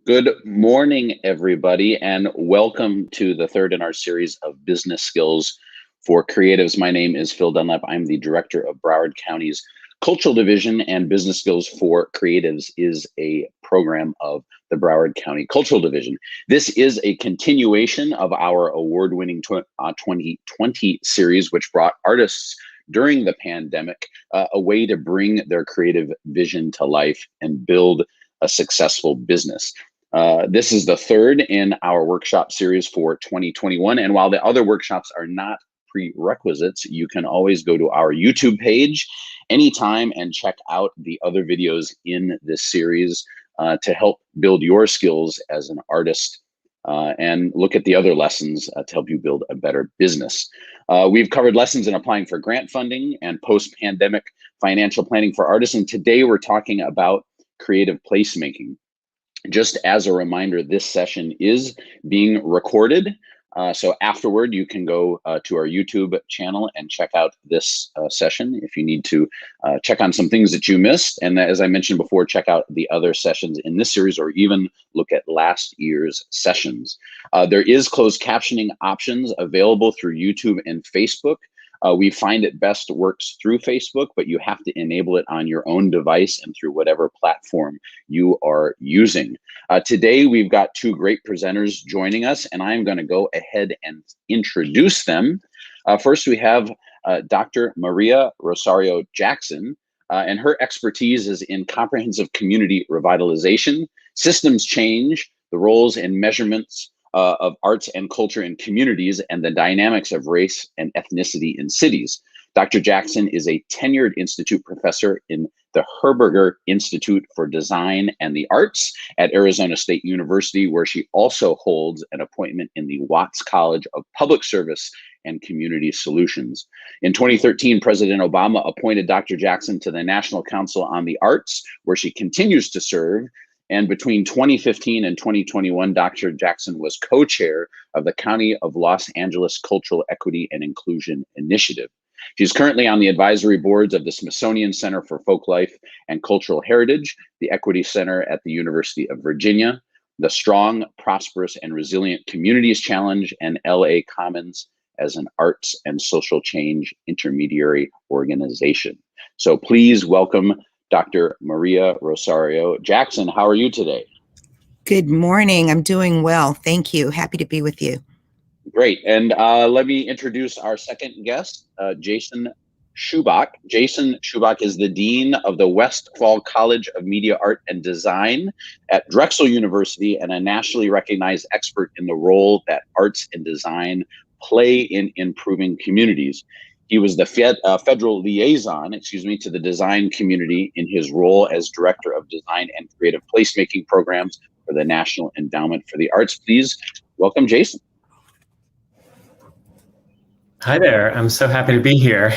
Good morning, everybody, and welcome to the third in our series of business skills for creatives. My name is Phil Dunlap. I'm the director of Broward County's Cultural Division, and Business Skills for Creatives is a program of the Broward County Cultural Division. This is a continuation of our award-winning 2020 series, which brought artists during the pandemic a way to bring their creative vision to life and build a successful business. This is the third in our workshop series for 2021. And while the other workshops are not prerequisites, you can always go to our YouTube page anytime and check out the other videos in this series to help build your skills as an artist and look at the other lessons to help you build a better business. We've covered lessons in applying for grant funding and post-pandemic financial planning for artists. And today we're talking about creative placemaking. Just as a reminder, this session is being recorded. So afterward, you can go to our YouTube channel and check out this session if you need to check on some things that you missed. And as I mentioned before, check out the other sessions in this series or even look at last year's sessions. There is closed captioning options available through YouTube and Facebook. We find it best works through Facebook, but you have to enable it on your own device and through whatever platform you are using. Today, we've got two great presenters joining us, and I'm going to go ahead and introduce them. First, we have Dr. Maria Rosario Jackson, and her expertise is in comprehensive community revitalization, systems change, the roles and measurements of arts and culture in communities, and the dynamics of race and ethnicity in cities. Dr. Jackson is a tenured institute professor in the Herberger Institute for Design and the Arts at Arizona State University, where she also holds an appointment in the Watts College of Public Service and Community Solutions. In 2013, President Obama appointed Dr. Jackson to the National Council on the Arts, where she continues to serve. And between 2015 and 2021, Dr. Jackson was co-chair of the County of Los Angeles Cultural Equity and Inclusion Initiative. She's currently on the advisory boards of the Smithsonian Center for Folklife and Cultural Heritage, the Equity Center at the University of Virginia, the Strong, Prosperous, and Resilient Communities Challenge, and LA Commons as an arts and social change intermediary organization. So please welcome Dr. Maria Rosario Jackson. How are you today? Good morning. I'm doing well. Thank you. Happy to be with you. Great. And let me introduce our second guest, Jason Schupbach. Jason Schupbach is the Dean of the Westfall College of Media, Art, and Design at Drexel University and a nationally recognized expert in the role that arts and design play in improving communities. He was the federal liaison, to the design community in his role as Director of Design and Creative Placemaking Programs for the National Endowment for the Arts. Please welcome Jason. Hi there. I'm so happy to be here.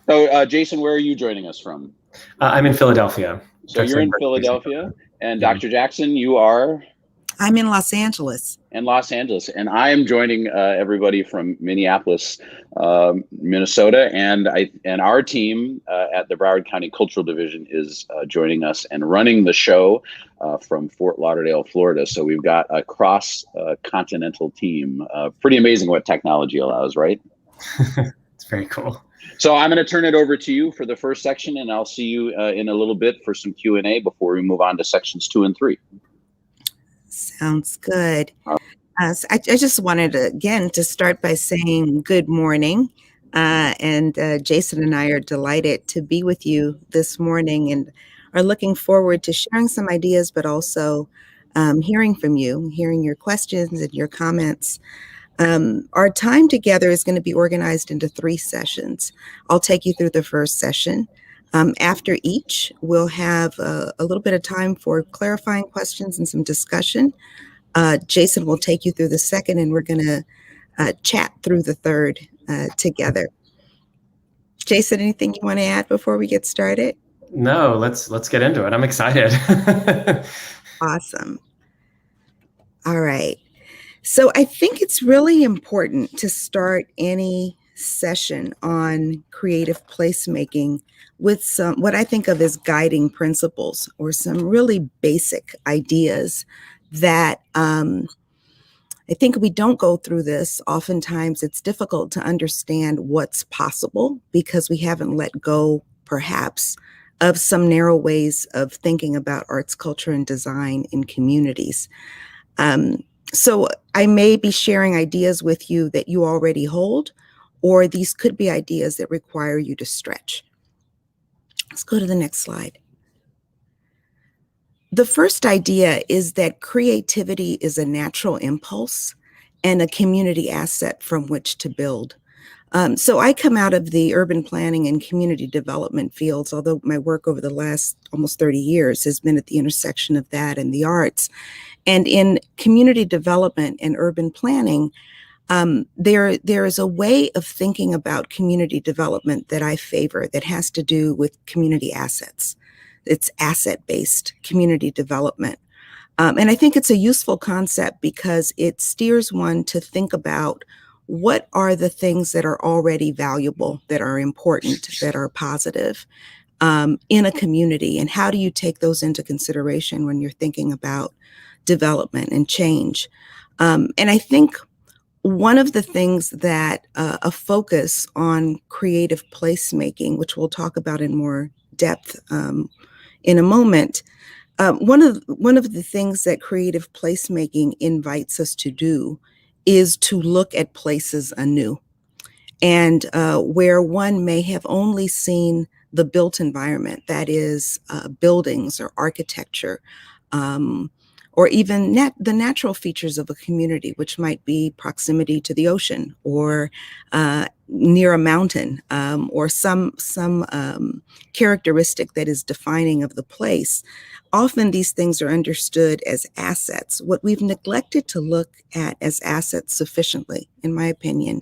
So, Jason, where are you joining us from? I'm in Philadelphia. So you're in Philadelphia, and Dr. Jackson, you are? I'm in Los Angeles. In Los Angeles, and I am joining everybody from Minneapolis, Minnesota, and our team at the Broward County Cultural Division is joining us and running the show from Fort Lauderdale, Florida. So we've got a cross-continental team. Pretty amazing what technology allows, right? It's very cool. So I'm going to turn it over to you for the first section, and I'll see you in a little bit for some Q&A before we move on to sections 2 and 3. Sounds good. So I just wanted to start by saying good morning. And Jason and I are delighted to be with you this morning and are looking forward to sharing some ideas, but also hearing from you, hearing your questions and your comments. Our time together is going to be organized into 3 sessions. I'll take you through the first session. After each, we'll have a little bit of time for clarifying questions and some discussion. Jason will take you through the second, and we're going to chat through the third together. Jason, anything you want to add before we get started? No, let's get into it. I'm excited. Awesome. All right. So I think it's really important to start any session on creative placemaking with some, what I think of as guiding principles or some really basic ideas that I think we don't go through this. Oftentimes it's difficult to understand what's possible because we haven't let go, perhaps, of some narrow ways of thinking about arts, culture, and design in communities. So I may be sharing ideas with you that you already hold, or these could be ideas that require you to stretch. Let's go to the next slide. The first idea is that creativity is a natural impulse and a community asset from which to build. So I come out of the urban planning and community development fields, although my work over the last almost 30 years has been at the intersection of that and the arts. And in community development and urban planning, there is a way of thinking about community development that I favor that has to do with community assets. It's asset-based community development. And I think it's a useful concept because it steers one to think about what are the things that are already valuable, that are important, that are positive in a community, and how do you take those into consideration when you're thinking about development and change. And I think one of the things that a focus on creative placemaking, which we'll talk about in more depth in a moment, one of the things that creative placemaking invites us to do is to look at places anew. And where one may have only seen the built environment, that is buildings or architecture, or even the natural features of a community, which might be proximity to the ocean or near a mountain, or some characteristic that is defining of the place. Often these things are understood as assets. What we've neglected to look at as assets sufficiently, in my opinion,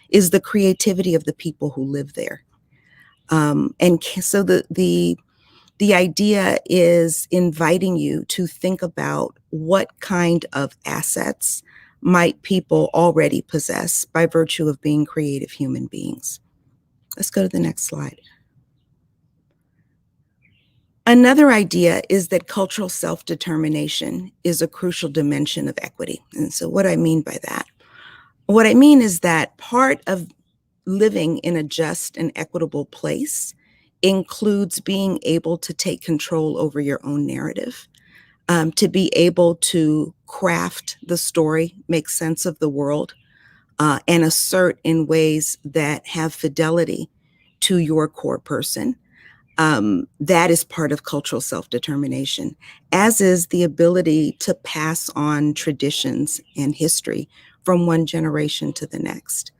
is the creativity of the people who live there. So the idea is inviting you to think about what kind of assets might people already possess by virtue of being creative human beings. Let's go to the next slide. Another idea is that cultural self-determination is a crucial dimension of equity. And so what I mean by that, what I mean is that part of living in a just and equitable place includes being able to take control over your own narrative, to be able to craft the story, make sense of the world, and assert in ways that have fidelity to your core person. That is part of cultural self-determination, as is the ability to pass on traditions and history from one generation to the next.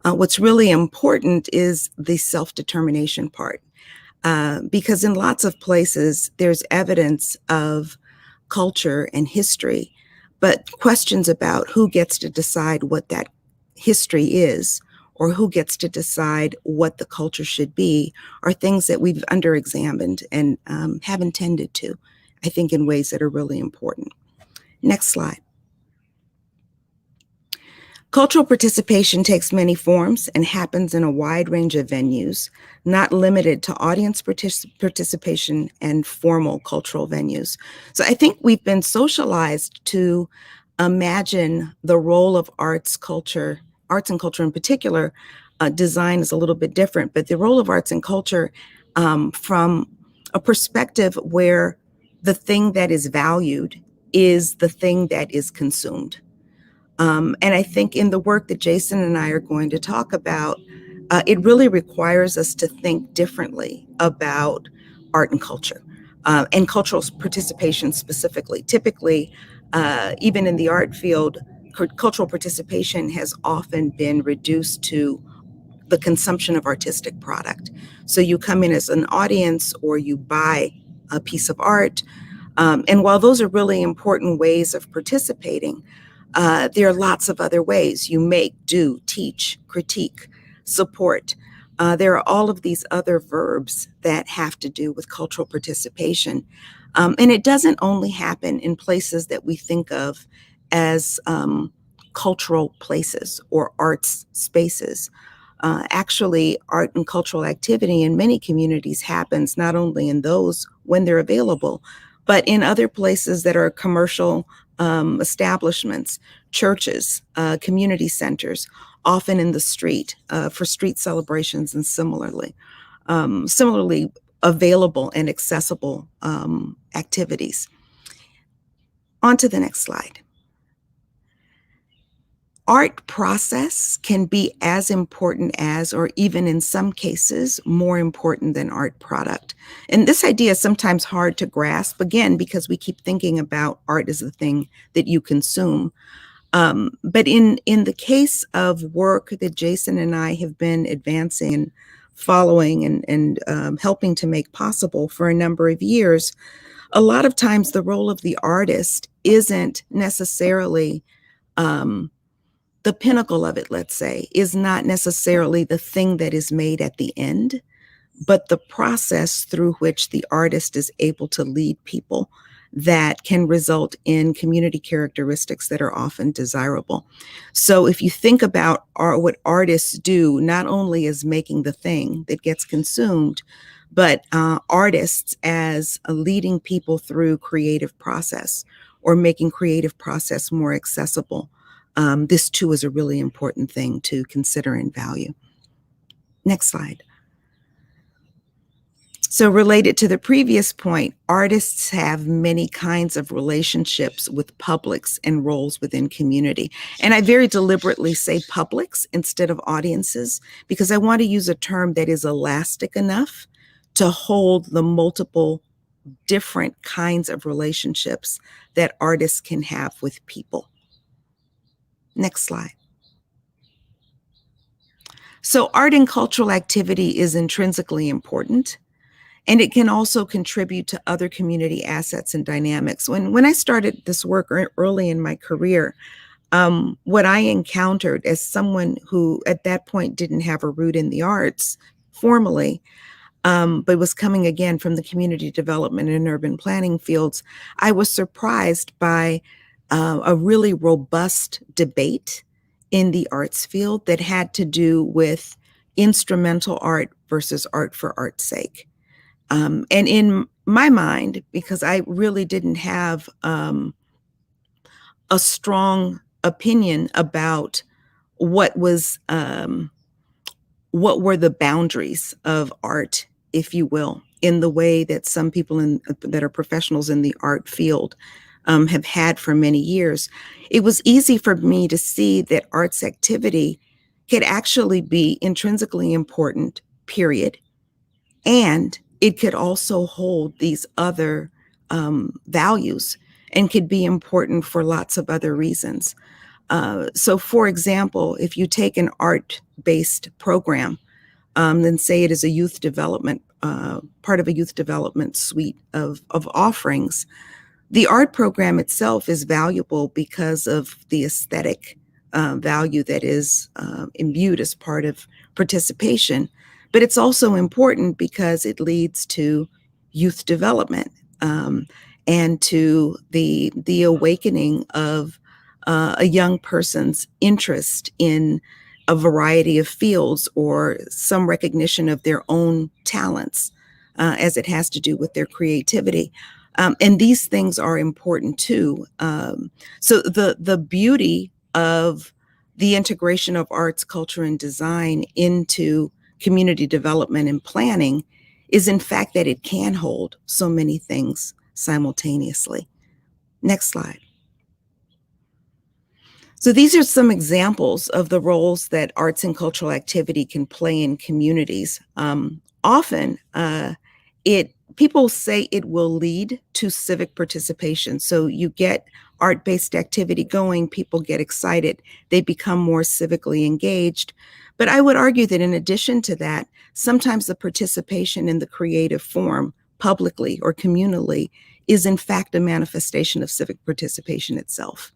What's really important is the self-determination part, because in lots of places, there's evidence of culture and history, but questions about who gets to decide what that history is or who gets to decide what the culture should be are things that we've underexamined and haven't tended to, I think, in ways that are really important. Next slide. Cultural participation takes many forms and happens in a wide range of venues, not limited to audience participation and formal cultural venues. So I think we've been socialized to imagine the role of arts and culture in particular. Design is a little bit different, but the role of arts and culture from a perspective where the thing that is valued is the thing that is consumed. And I think in the work that Jason and I are going to talk about, it really requires us to think differently about art and culture, and cultural participation specifically. Typically, even in the art field, cultural participation has often been reduced to the consumption of artistic product. So you come in as an audience or you buy a piece of art. And while those are really important ways of participating, there are lots of other ways. You make, do, teach, critique, support. There are all of these other verbs that have to do with cultural participation. And it doesn't only happen in places that we think of as cultural places or arts spaces. Actually, art and cultural activity in many communities happens not only in those when they're available, but in other places that are commercial establishments, churches, community centers, often in the street for street celebrations, and similarly available and accessible activities. On to the next slide. Art process can be as important as, or even in some cases, more important than art product. And this idea is sometimes hard to grasp, again, because we keep thinking about art as the thing that you consume. But in the case of work that Jason and I have been advancing and following and helping to make possible for a number of years, a lot of times the role of the artist isn't necessarily the pinnacle of it, let's say, is not necessarily the thing that is made at the end, but the process through which the artist is able to lead people that can result in community characteristics that are often desirable. So if you think about what artists do, not only as making the thing that gets consumed, but artists as leading people through creative process or making creative process more accessible. This too is a really important thing to consider and value. Next slide. So related to the previous point, artists have many kinds of relationships with publics and roles within community. And I very deliberately say publics instead of audiences, because I want to use a term that is elastic enough to hold the multiple different kinds of relationships that artists can have with people. Next slide. So art and cultural activity is intrinsically important, and it can also contribute to other community assets and dynamics. When I started this work early in my career, what I encountered as someone who at that point didn't have a root in the arts formally, but was coming again from the community development and urban planning fields, I was surprised by a really robust debate in the arts field that had to do with instrumental art versus art for art's sake. And in my mind, because I really didn't have a strong opinion about what were the boundaries of art, if you will, in the way that some people that are professionals in the art field have had for many years, it was easy for me to see that arts activity could actually be intrinsically important, period. And it could also hold these other values and could be important for lots of other reasons. So for example, if you take an art-based program, then say it is a youth development, part of a youth development suite of offerings, the art program itself is valuable because of the aesthetic value that is imbued as part of participation. But it's also important because it leads to youth development and to the awakening of a young person's interest in a variety of fields or some recognition of their own talents as it has to do with their creativity. And these things are important too. So the beauty of the integration of arts, culture, and design into community development and planning is in fact that it can hold so many things simultaneously. Next slide. So these are some examples of the roles that arts and cultural activity can play in communities. Often, people say it will lead to civic participation. So you get art-based activity going, people get excited, they become more civically engaged. But I would argue that in addition to that, sometimes the participation in the creative form, publicly or communally, is in fact a manifestation of civic participation itself.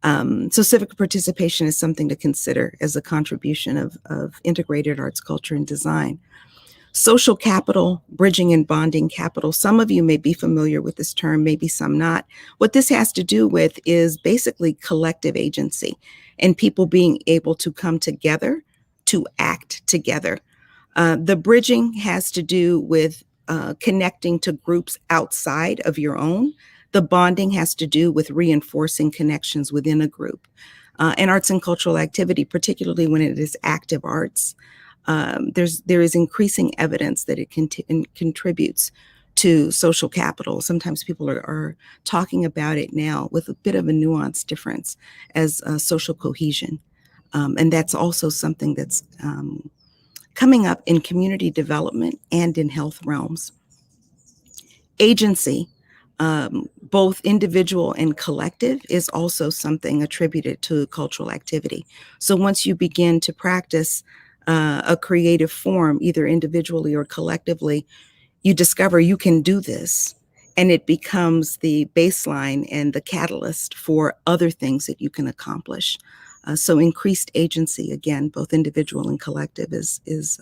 So civic participation is something to consider as a contribution of integrated arts, culture, and design. Social capital, bridging and bonding capital. Some of you may be familiar with this term, maybe some not. What this has to do with is basically collective agency and people being able to come together to act together. The bridging has to do with connecting to groups outside of your own. The bonding has to do with reinforcing connections within a group. And arts and cultural activity, particularly when it is active arts, there is increasing evidence that it contributes to social capital. Sometimes people are talking about it now with a bit of a nuanced difference as social cohesion. And that's also something that's coming up in community development and in health realms. Agency, both individual and collective, is also something attributed to cultural activity. So once you begin to practice a creative form, either individually or collectively, you discover you can do this, and it becomes the baseline and the catalyst for other things that you can accomplish. So increased agency, again, both individual and collective, is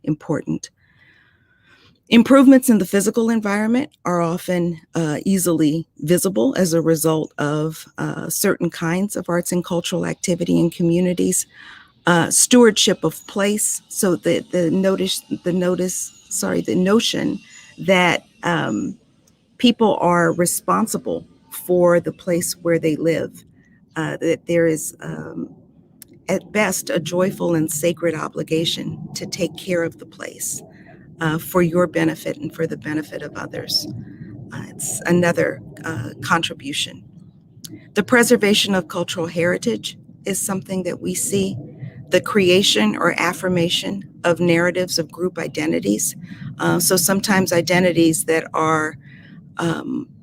important. Improvements in the physical environment are often easily visible as a result of certain kinds of arts and cultural activity in communities. Stewardship of place. So the notion that people are responsible for the place where they live, that there is at best a joyful and sacred obligation to take care of the place for your benefit and for the benefit of others. It's another contribution. The preservation of cultural heritage is something that we see. The creation or affirmation of narratives of group identities. So sometimes identities that are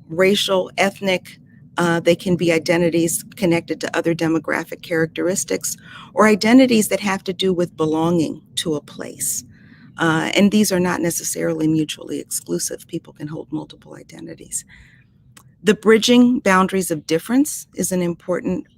racial, ethnic, they can be identities connected to other demographic characteristics, or identities that have to do with belonging to a place. And these are not necessarily mutually exclusive. People can hold multiple identities. The bridging boundaries of difference is an important,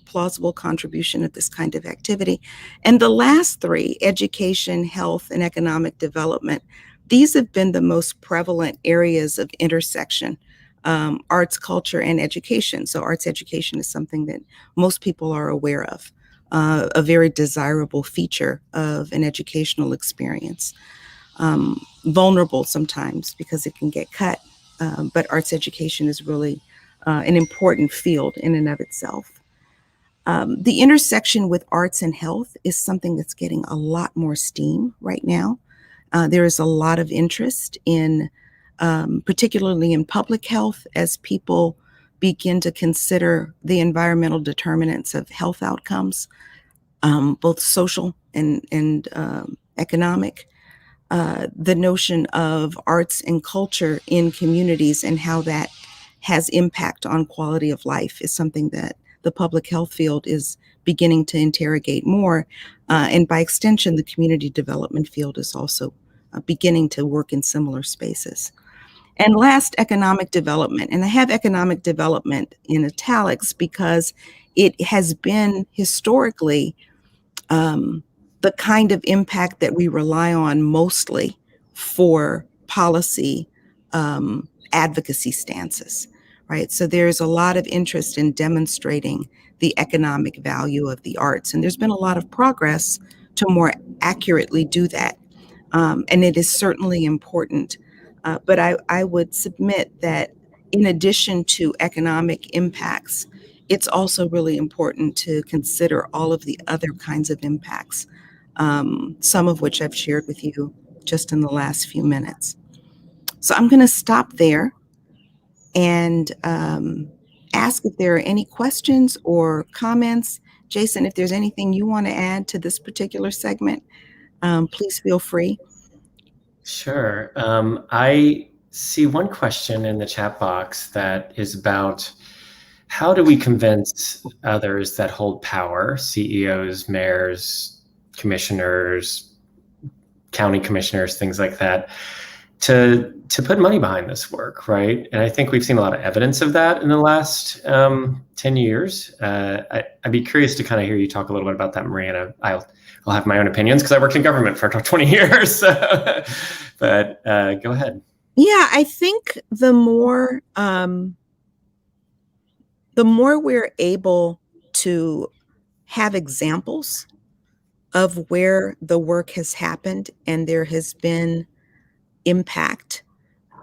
plausible contribution of this kind of activity. And the last three, education, health, and economic development, these have been the most prevalent areas of intersection, arts, culture, and education. So arts education is something that most people are aware of, a very desirable feature of an educational experience. Vulnerable sometimes because it can get cut. But arts education is really an important field in and of itself. The intersection with arts and health is something that's getting a lot more steam right now. There is a lot of interest in, particularly in public health, as people begin to consider the environmental determinants of health outcomes, both social and economic. The notion of arts and culture in communities and how that has impact on quality of life is something that the public health field is beginning to interrogate more. And by extension, the community development field is also beginning to work in similar spaces. And last, economic development. And I have economic development in italics because it has been historically the kind of impact that we rely on mostly for policy advocacy stances, right? So there's a lot of interest in demonstrating the economic value of the arts, and there's been a lot of progress to more accurately do that. And it is certainly important, but I would submit that in addition to economic impacts, it's also really important to consider all of the other kinds of impacts, some of which I've shared with you just in the last few minutes. So I'm going to stop there and ask if there are any questions or comments. Jason, if there's anything you want to add to this particular segment, please feel free. Sure. I see one question in the chat box that is about how do we convince others that hold power, CEOs, mayors, commissioners, county commissioners, things like that, to put money behind this work, right? And I think we've seen a lot of evidence of that in the last 10 years. I'd be curious to kind of hear you talk a little bit about that, Maria. I'll have my own opinions because I worked in government for 20 years. But go ahead. Yeah, I think the more we're able to have examples of where the work has happened and there has been impact.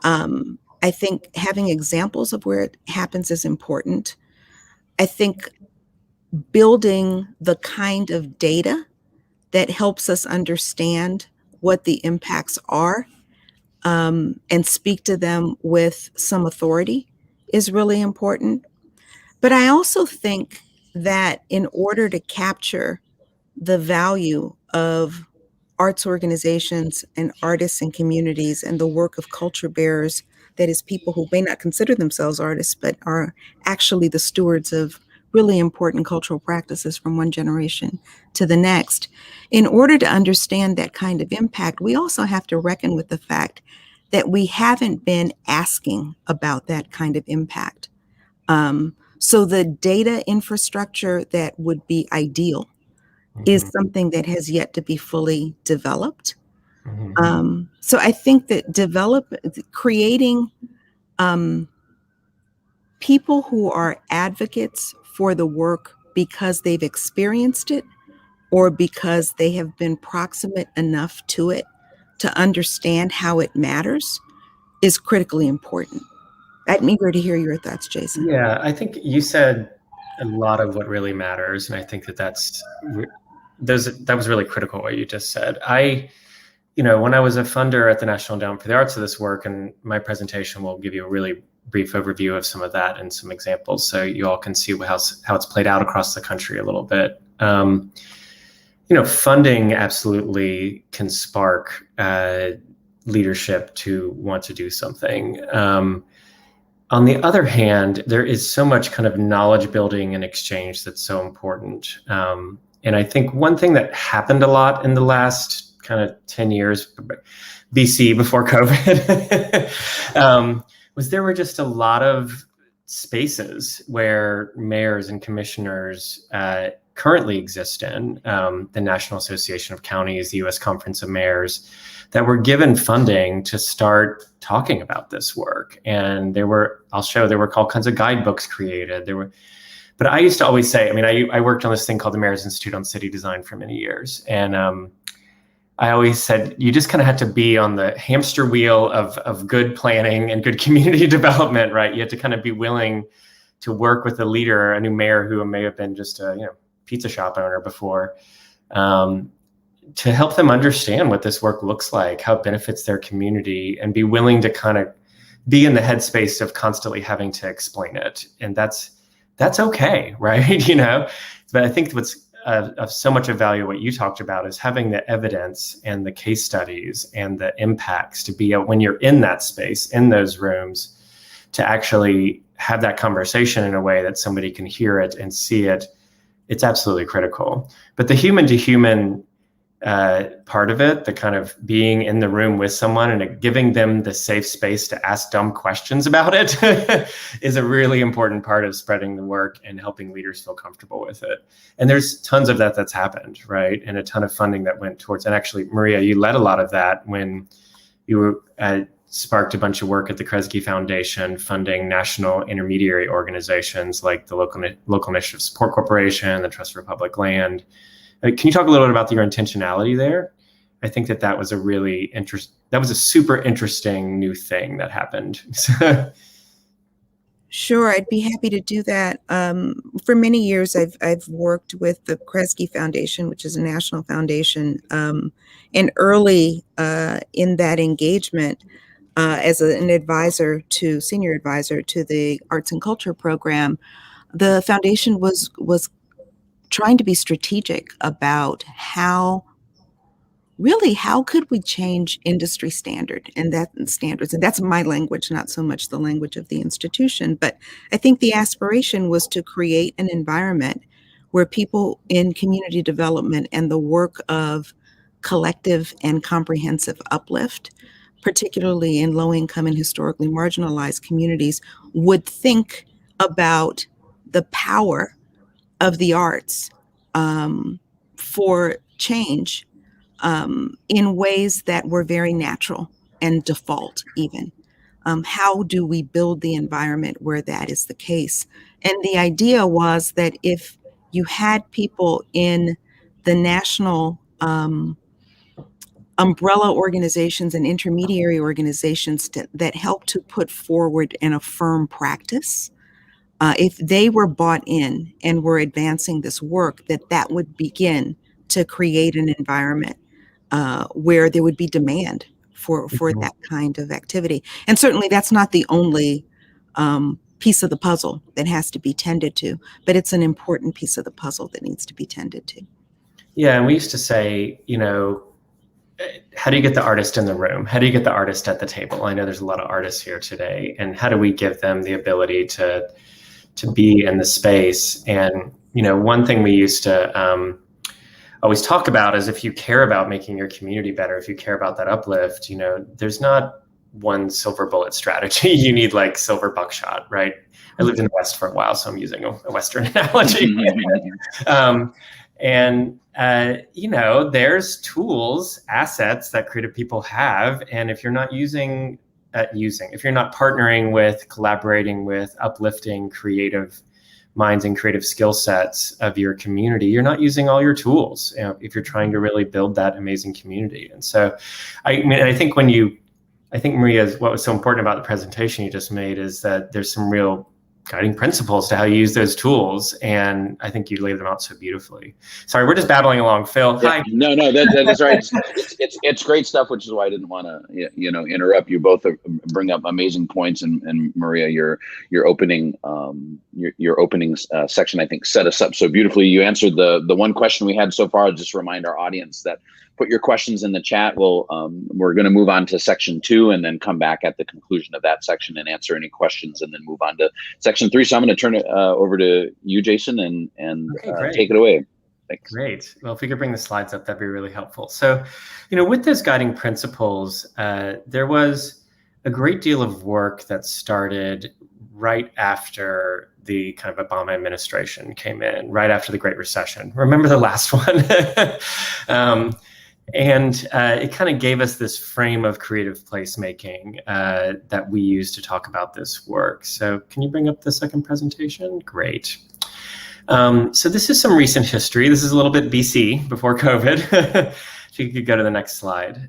I think having examples of where it happens is important. I think building the kind of data that helps us understand what the impacts are, and speak to them with some authority is really important. But I also think that in order to capture the value of arts organizations and artists and communities and the work of culture bearers, that is, people who may not consider themselves artists, but are actually the stewards of really important cultural practices from one generation to the next. In order to understand that kind of impact, we also have to reckon with the fact that we haven't been asking about that kind of impact. So the data infrastructure that would be ideal is something that has yet to be fully developed. So I think that creating people who are advocates for the work because they've experienced it or because they have been proximate enough to it to understand how it matters is critically important. I'm eager to hear your thoughts, Jason. Yeah, I think you said a lot of what really matters, and I think that that was really critical what you just said. When I was a funder at the National Endowment for the Arts of this work, and my presentation will give you a really brief overview of some of that and some examples, so you all can see how it's played out across the country a little bit. Funding absolutely can spark leadership to want to do something. On the other hand, there is so much kind of knowledge building and exchange that's so important. And I think one thing that happened a lot in the last kind of 10 years BC before COVID was there were just a lot of spaces where mayors and commissioners currently exist in, the National Association of Counties, the U.S. Conference of Mayors, that were given funding to start talking about this work. And there were all kinds of guidebooks created. But I used to always say, I worked on this thing called the Mayor's Institute on City Design for many years. And I always said, you just kind of had to be on the hamster wheel of good planning and good community development, right? You had to kind of be willing to work with a leader, a new mayor who may have been just a pizza shop owner before, to help them understand what this work looks like, how it benefits their community, and be willing to kind of be in the headspace of constantly having to explain it. And that's okay, right? But I think what's of so much of value, what you talked about, is having the evidence and the case studies and the impacts to be when you're in that space, in those rooms, to actually have that conversation in a way that somebody can hear it and see it. It's absolutely critical. But the human to human part of it, the kind of being in the room with someone and giving them the safe space to ask dumb questions about it is a really important part of spreading the work and helping leaders feel comfortable with it. And there's tons of that's happened, right? And a ton of funding that went towards, and actually, Maria, you led a lot of that when you sparked a bunch of work at the Kresge Foundation, funding national intermediary organizations like the Local Initiative Support Corporation, the Trust for Public Land. Can you talk a little bit about your intentionality there? I think that was that was a super interesting new thing that happened. Sure, I'd be happy to do that. For many years, I've worked with the Kresge Foundation, which is a national foundation, and early in that engagement, as an senior advisor to the Arts and Culture program, the foundation was trying to be strategic about how could we change industry standards, and that's my language, not so much the language of the institution. But I think the aspiration was to create an environment where people in community development and the work of collective and comprehensive uplift, particularly in low-income and historically marginalized communities, would think about the power of the arts for change in ways that were very natural and default even. How do we build the environment where that is the case? And the idea was that if you had people in the national umbrella organizations and intermediary organizations that help to put forward and affirm practice, if they were bought in and were advancing this work, that would begin to create an environment where there would be demand for that kind of activity. And certainly that's not the only piece of the puzzle that has to be tended to, but it's an important piece of the puzzle that needs to be tended to. Yeah, and we used to say, how do you get the artist in the room? How do you get the artist at the table? I know there's a lot of artists here today, and how do we give them the ability to be in the space? And one thing we used to always talk about is, if you care about making your community better, if you care about that uplift, there's not one silver bullet strategy. You need like silver buckshot, right? I lived in the West for a while, so I'm using a Western analogy. There's tools, assets that creative people have. And if you're not if you're not partnering with, collaborating with, uplifting creative minds and creative skill sets of your community, you're not using all your tools, if you're trying to really build that amazing community. And so, I think Maria, what was so important about the presentation you just made is that there's some real guiding principles to how you use those tools, and I think you laid them out so beautifully. Sorry, we're just babbling along. Phil, yeah, hi. No, that's right. It's great stuff, which is why I didn't want to interrupt. You both bring up amazing points, and Maria, your opening section, I think, set us up so beautifully. You answered the one question we had so far. I'll just remind our audience that put your questions in the chat. We're going to move on to section 2 and then come back at the conclusion of that section and answer any questions, and then move on to section 3. So I'm going to turn it over to you, Jason, and take it away. Thanks. Great. Well, if we could bring the slides up, that'd be really helpful. So, with those guiding principles, there was a great deal of work that started right after the kind of Obama administration came in, right after the Great Recession. Remember the last one? And it kind of gave us this frame of creative placemaking that we use to talk about this work. So can you bring up the second presentation? Great. So this is some recent history. This is a little bit BC, before COVID. If you could go to the next slide.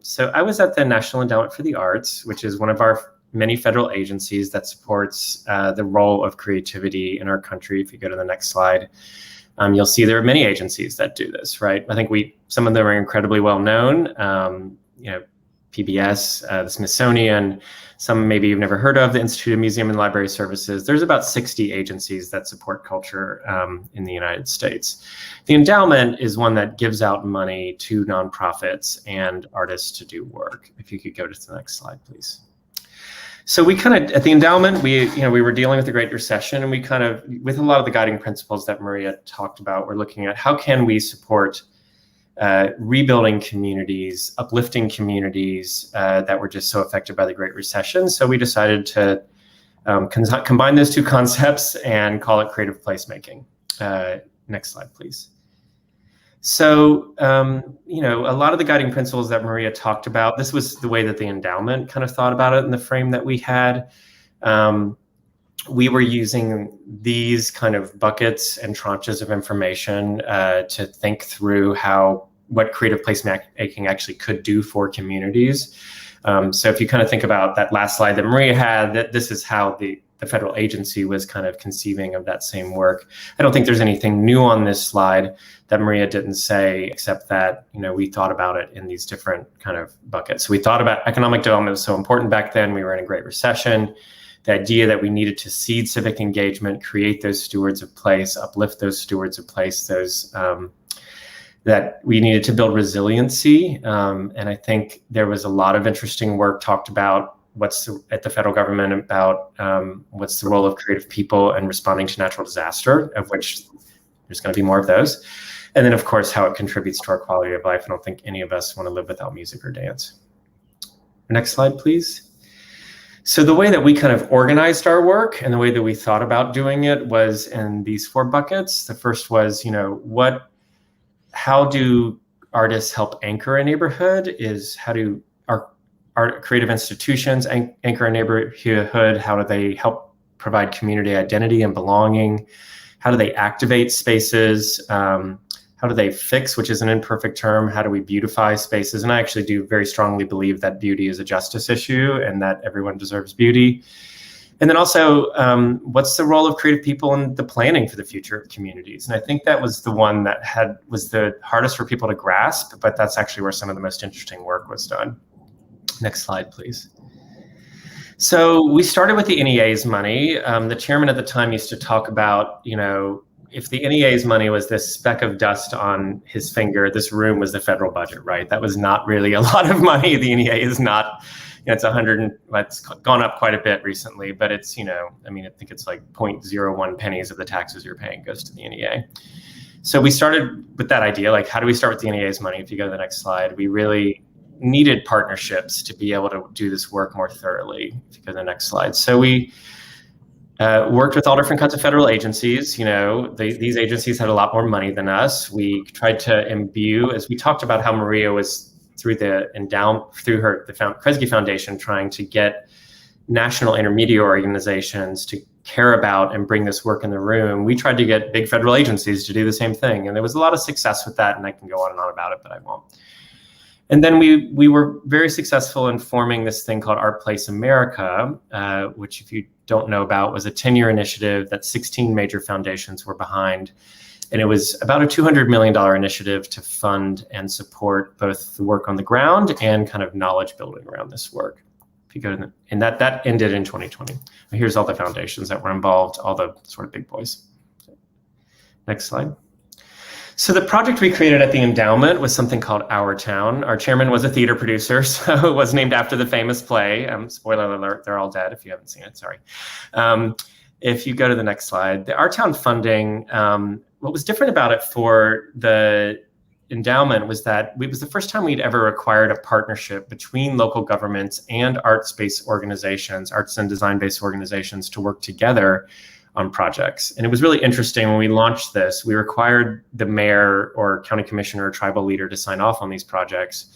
So I was at the National Endowment for the Arts, which is one of our many federal agencies that supports the role of creativity in our country. If you go to the next slide. You'll see there are many agencies that do this, right? I think some of them are incredibly well known. PBS, the Smithsonian, some maybe you've never heard of, the Institute of Museum and Library Services. There's about 60 agencies that support culture in the United States. The endowment is one that gives out money to nonprofits and artists to do work. If you could go to the next slide, please. So we at the endowment, we were dealing with the Great Recession, and we with a lot of the guiding principles that Maria talked about, we're looking at how can we support rebuilding communities, uplifting communities that were just so affected by the Great Recession. So we decided to combine those two concepts and call it creative placemaking. Next slide, please. So, a lot of the guiding principles that Maria talked about, this was the way that the endowment kind of thought about it in the frame that we had. We were using these kind of buckets and tranches of information to think through what creative placemaking actually could do for communities. So if you kind of think about that last slide that Maria had, that this is how the federal agency was kind of conceiving of that same work. I don't think there's anything new on this slide that Maria didn't say, except that, we thought about it in these different kind of buckets. So we thought about economic development was so important back then. We were in a Great Recession. The idea that we needed to seed civic engagement, create those stewards of place, uplift those stewards of place, that we needed to build resiliency. And I think there was a lot of interesting work talked about at the federal government about what's the role of creative people in responding to natural disaster, of which there's going to be more of those. And then, of course, how it contributes to our quality of life. I don't think any of us want to live without music or dance. Next slide, please. So the way that we kind of organized our work and the way that we thought about doing it was in these 4 buckets. The first was, how do artists help anchor a neighborhood? How do our creative institutions anchor a neighborhood? How do they help provide community identity and belonging? How do they activate spaces? how do they fix, which is an imperfect term, how do we beautify spaces? And I actually do very strongly believe that beauty is a justice issue and that everyone deserves beauty. And then also, what's the role of creative people in the planning for the future of communities? And I think that was the one that was the hardest for people to grasp, but that's actually where some of the most interesting work was done. Next slide, please. So we started with the NEA's money. The chairman at the time used to talk about, if the NEA's money was this speck of dust on his finger, this room was the federal budget, right? That was not really a lot of money. The NEA is not, it's it's gone up quite a bit recently, but it's, I think it's like 0.01 pennies of the taxes you're paying goes to the NEA. So we started with that idea, like, how do we start with the NEA's money? If you go to the next slide, we really needed partnerships to be able to do this work more thoroughly. If you go to the next slide. So we worked with all different kinds of federal agencies. These agencies had a lot more money than us. We tried to imbue, as we talked about how Maria was through the Kresge Foundation, trying to get national intermediate organizations to care about and bring this work in the room. We tried to get big federal agencies to do the same thing. And there was a lot of success with that. And I can go on and on about it, but I won't. And then we were very successful in forming this thing called Art Place America, which, if you don't know about, was a 10-year initiative that 16 major foundations were behind. And it was about a $200 million initiative to fund and support both the work on the ground and kind of knowledge building around this work. If you go to and that ended in 2020. Here's all the foundations that were involved, all the sort of big boys. Next slide. So the project we created at the endowment was something called Our Town. Our chairman was a theater producer, so it was named after the famous play. Spoiler alert, they're all dead if you haven't seen it, sorry. If you go to the next slide, the Our Town funding, what was different about it for the endowment was that it was the first time we'd ever required a partnership between local governments and arts-based organizations, arts and design-based organizations, to work together on projects. And it was really interesting when we launched this. We required the mayor or county commissioner or tribal leader to sign off on these projects.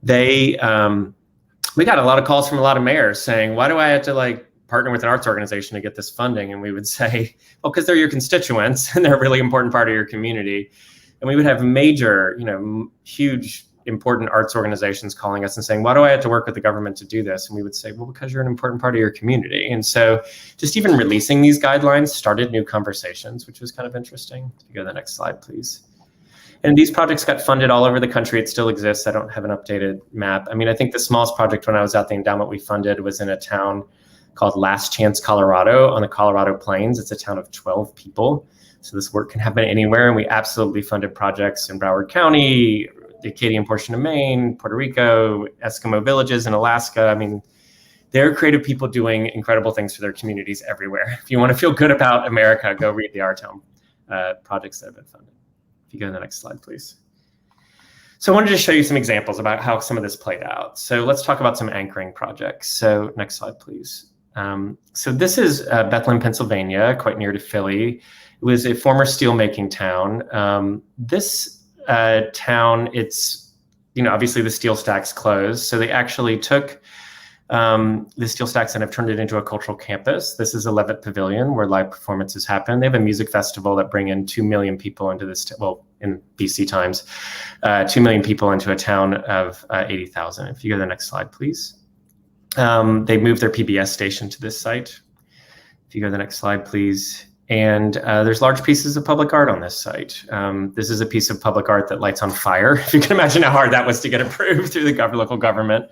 We got a lot of calls from a lot of mayors saying, why do I have to partner with an arts organization to get this funding? And we would say, well, because they're your constituents and they're a really important part of your community. And we would have major, huge, important arts organizations calling us and saying, why do I have to work with the government to do this? And we would say, well, because you're an important part of your community. And so just even releasing these guidelines started new conversations, which was kind of interesting. If you go to the next slide, please. And these projects got funded all over the country. It still exists. I don't have an updated map. I think the smallest project when I was at the endowment we funded was in a town called Last Chance, Colorado, on the Colorado Plains. It's a town of 12 people. So this work can happen anywhere. And we absolutely funded projects in Broward County, the Acadian portion of Maine, Puerto Rico, Eskimo villages in Alaska. There are creative people doing incredible things for their communities everywhere. If you want to feel good about America, go read the Our Town projects that have been funded. If you go to the next slide, please. So I wanted to show you some examples about how some of this played out. So let's talk about some anchoring projects. So next slide, please. So this is Bethlehem, Pennsylvania, quite near to Philly. It was a former steelmaking town. This town, it's, obviously the steel stacks closed. So they actually took the steel stacks and have turned it into a cultural campus. This is a Levitt Pavilion where live performances happen. They have a music festival that bring in 2 million people into this, in BC times, 2 million people into a town of 80,000. If you go to the next slide, please. They moved their PBS station to this site. If you go to the next slide, please. And there's large pieces of public art on this site. This is a piece of public art that lights on fire. If you can imagine how hard that was to get approved through the local government.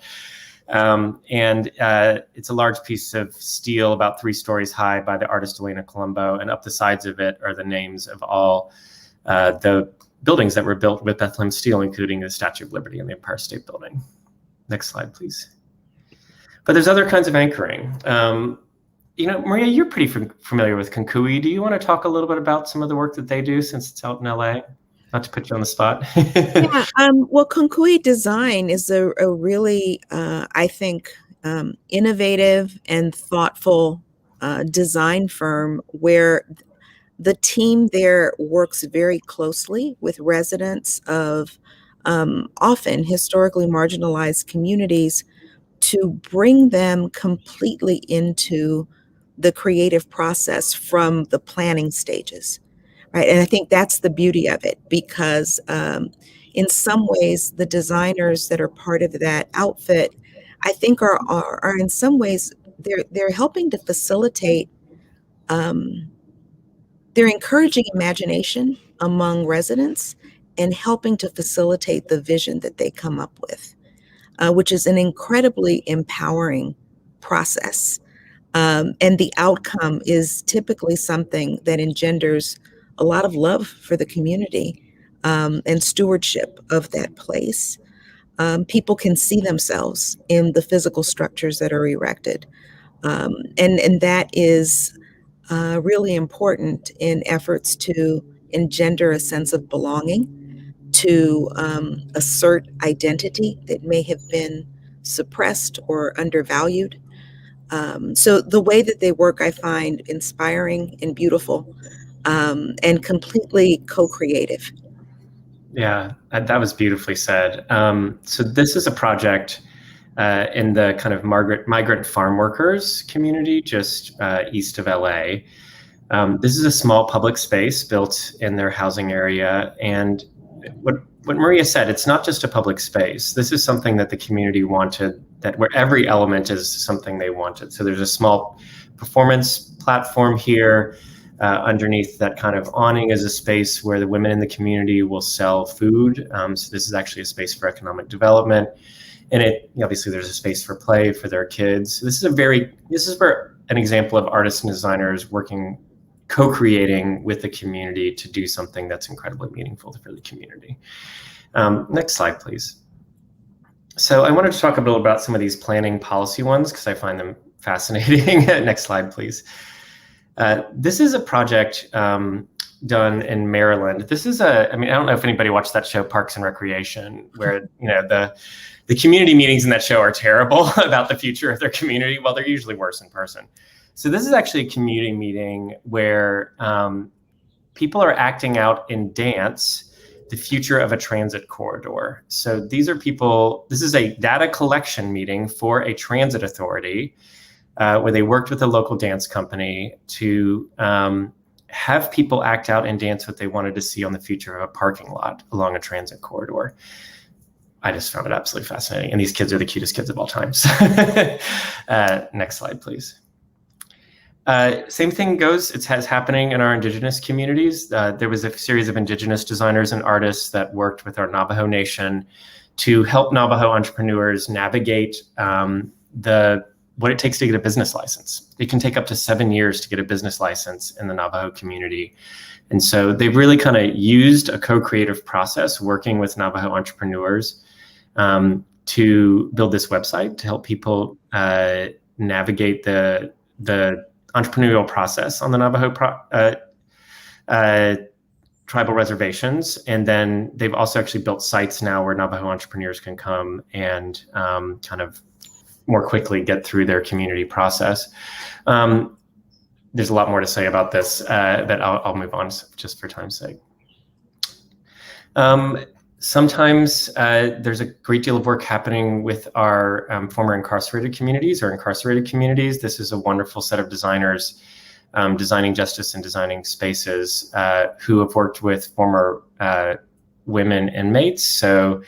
It's a large piece of steel about 3 stories high by the artist Elena Colombo. And up the sides of it are the names of all the buildings that were built with Bethlehem steel, including the Statue of Liberty and the Empire State Building. Next slide, please. But there's other kinds of anchoring. Maria, you're pretty familiar with Konkui. Do you want to talk a little bit about some of the work that they do since it's out in LA? Not to put you on the spot. Yeah, well, Konkui Design is a really, I think, innovative and thoughtful design firm where the team there works very closely with residents of often historically marginalized communities to bring them completely into the creative process from the planning stages. right? And I think that's the beauty of it, because in some ways, the designers that are part of that outfit, I think are in some ways, they're helping to facilitate, they're encouraging imagination among residents and helping to facilitate the vision that they come up with, which is an incredibly empowering process. And the outcome is typically something that engenders a lot of love for the community, and stewardship of that place. People can see themselves in the physical structures that are erected. And that is really important in efforts to engender a sense of belonging, to assert identity that may have been suppressed or undervalued. So the way that they work, I find inspiring and beautiful, and completely co-creative. Yeah, that was beautifully said. So this is a project in the kind of migrant farm workers community just east of LA. This is a small public space built in their housing area. And what Maria said, it's not just a public space. This is something that the community wanted, that where every element is something they wanted. So there's a small performance platform here. Underneath that kind of awning is a space where the women in the community will sell food. So this is actually a space for economic development. And obviously there's a space for play for their kids. This is for an example of artists and designers working, co-creating with the community to do something that's incredibly meaningful for the community. Next slide, please. So I wanted to talk a little about some of these planning policy ones because I find them fascinating. Next slide, please. This is a project done in Maryland. This is I don't know if anybody watched that show, Parks and Recreation, where the community meetings in that show are terrible about the future of their community. Well, they're usually worse in person. So this is actually a community meeting where people are acting out in dance the future of a transit corridor. So these are people, this is a data collection meeting for a transit authority where they worked with a local dance company to have people act out and dance what they wanted to see on the future of a parking lot along a transit corridor. I just found it absolutely fascinating. And these kids are the cutest kids of all time. Next slide, please. Same thing goes, it's happening in our Indigenous communities. There was a series of Indigenous designers and artists that worked with our Navajo Nation to help Navajo entrepreneurs navigate what it takes to get a business license. It can take up to 7 years to get a business license in the Navajo community. And so they've really kind of used a co-creative process working with Navajo entrepreneurs to build this website to help people navigate the entrepreneurial process on the Navajo tribal reservations. And then they've also actually built sites now where Navajo entrepreneurs can come and kind of more quickly get through their community process. There's a lot more to say about this, but I'll move on just for time's sake. Sometimes there's a great deal of work happening with our former incarcerated communities or incarcerated communities. This is a wonderful set of designers designing justice and designing spaces who have worked with former women inmates. So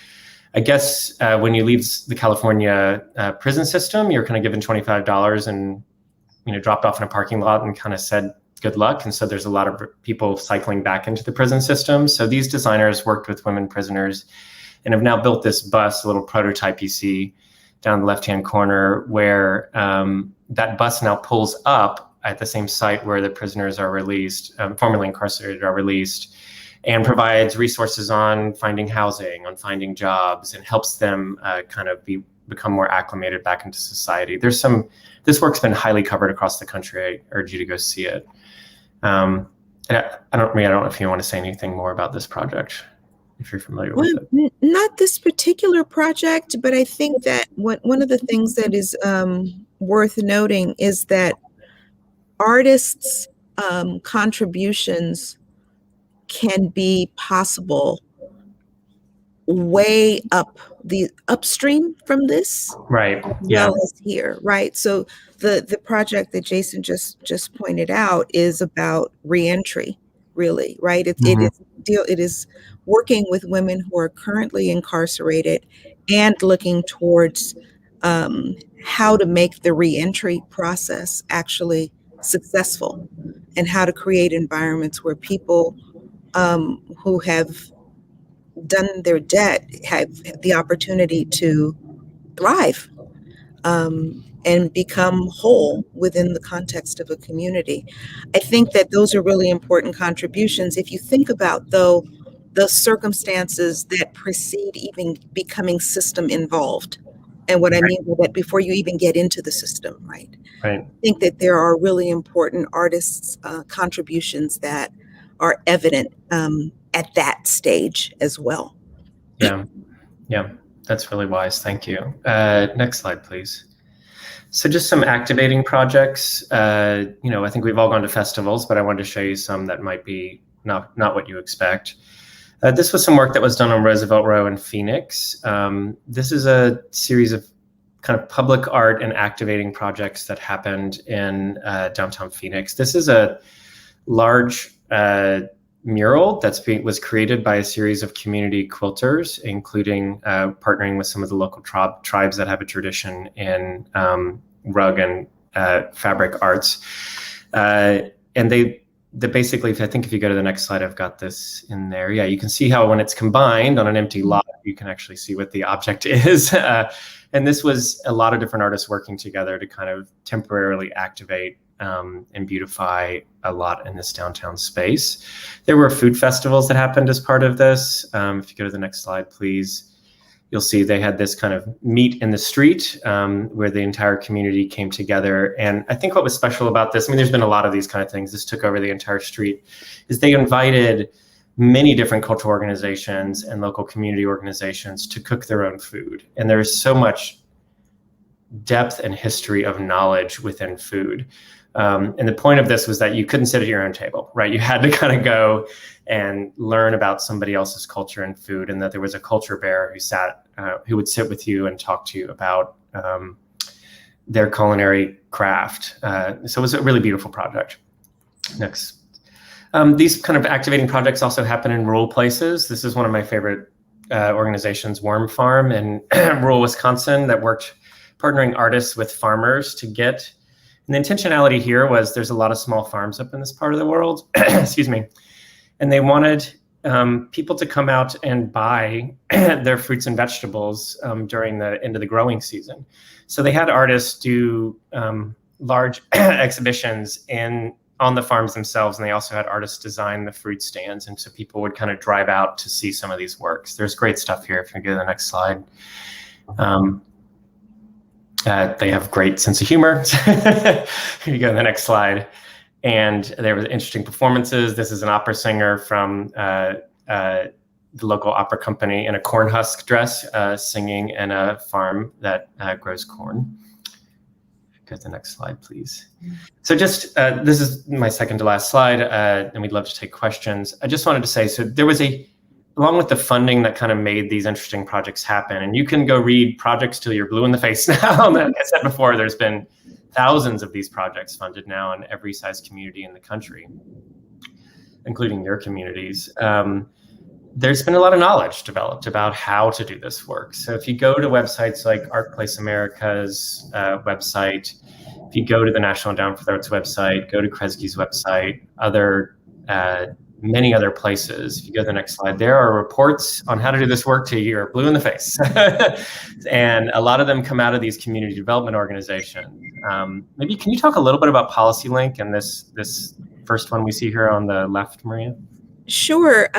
I guess when you leave the California prison system, you're kind of given $25 and dropped off in a parking lot and kind of said, good luck. And so there's a lot of people cycling back into the prison system. So these designers worked with women prisoners and have now built this bus, a little prototype you see down the left-hand corner, where that bus now pulls up at the same site where the prisoners are released, formerly incarcerated are released, and provides resources on finding housing, on finding jobs, and helps them kind of become more acclimated back into society. This work's been highly covered across the country. I urge you to go see it. I don't know if you want to say anything more about this project, if you're familiar with it. Not this particular project, but I think that one of the things that is worth noting is that artists' contributions can be possible way up the upstream from this, right? Yeah, well as here, right? So the project that Jason just pointed out is about reentry, really, right? Mhm. It is working with women who are currently incarcerated and looking towards um, how to make the reentry process actually successful, and how to create environments where people who have done their debt have the opportunity to thrive, and become whole within the context of a community. I think that those are really important contributions. If you think about, though, the circumstances that precede even becoming system involved, and what I mean by that, before you even get into the system, right? Right. I think that there are really important artists' contributions that are evident at that stage as well. Yeah. Yeah. That's really wise. Thank you. Next slide, please. So just some activating projects. I think we've all gone to festivals, but I wanted to show you some that might be not what you expect. This was some work that was done on Roosevelt Row in Phoenix. This is a series of kind of public art and activating projects that happened in downtown Phoenix. This is a large mural was created by a series of community quilters, including partnering with some of the local tribes that have a tradition in rug and fabric arts. And they basically, I think if you go to the next slide, I've got this in there. Yeah, you can see how when it's combined on an empty lot, you can actually see what the object is. And this was a lot of different artists working together to kind of temporarily activate and beautify a lot in this downtown space. There were food festivals that happened as part of this. If you go to the next slide, please, you'll see they had this kind of meet in the street where the entire community came together. And I think what was special about this, I mean, there's been a lot of these kind of things, this took over the entire street, is they invited many different cultural organizations and local community organizations to cook their own food. And there's so much depth and history of knowledge within food. And the point of this was that you couldn't sit at your own table, right? You had to kind of go and learn about somebody else's culture and food, and that there was a culture bearer who would sit with you and talk to you about their culinary craft. So it was a really beautiful project. Next. These kind of activating projects also happen in rural places. This is one of my favorite organizations, Worm Farm in rural Wisconsin, that worked partnering artists with farmers to get. And the intentionality here was there's a lot of small farms up in this part of the world, excuse me, and they wanted people to come out and buy their fruits and vegetables during the end of the growing season. So they had artists do large exhibitions on the farms themselves, and they also had artists design the fruit stands, and so people would kind of drive out to see some of these works. There's great stuff here. If you go to the next slide. They have great sense of humor. Here you go to the next slide. And there were interesting performances. This is an opera singer from the local opera company in a corn husk dress, singing in a farm that grows corn. Go to the next slide, please. So just, this is my second to last slide, and we'd love to take questions. I just wanted to say, so there was along with the funding that kind of made these interesting projects happen, and you can go read projects till you're blue in the face now. Like I said before, there's been thousands of these projects funded now in every size community in the country, including your communities. There's been a lot of knowledge developed about how to do this work. So if you go to websites like Art Place America's website, if you go to the National Endowment for the Arts website, go to Kresge's website, many other places. If you go to the next slide, there are reports on how to do this work till you're blue in the face. And a lot of them come out of these community development organizations. Maybe can you talk a little bit about Policy Link and this first one we see here on the left, Maria? Sure.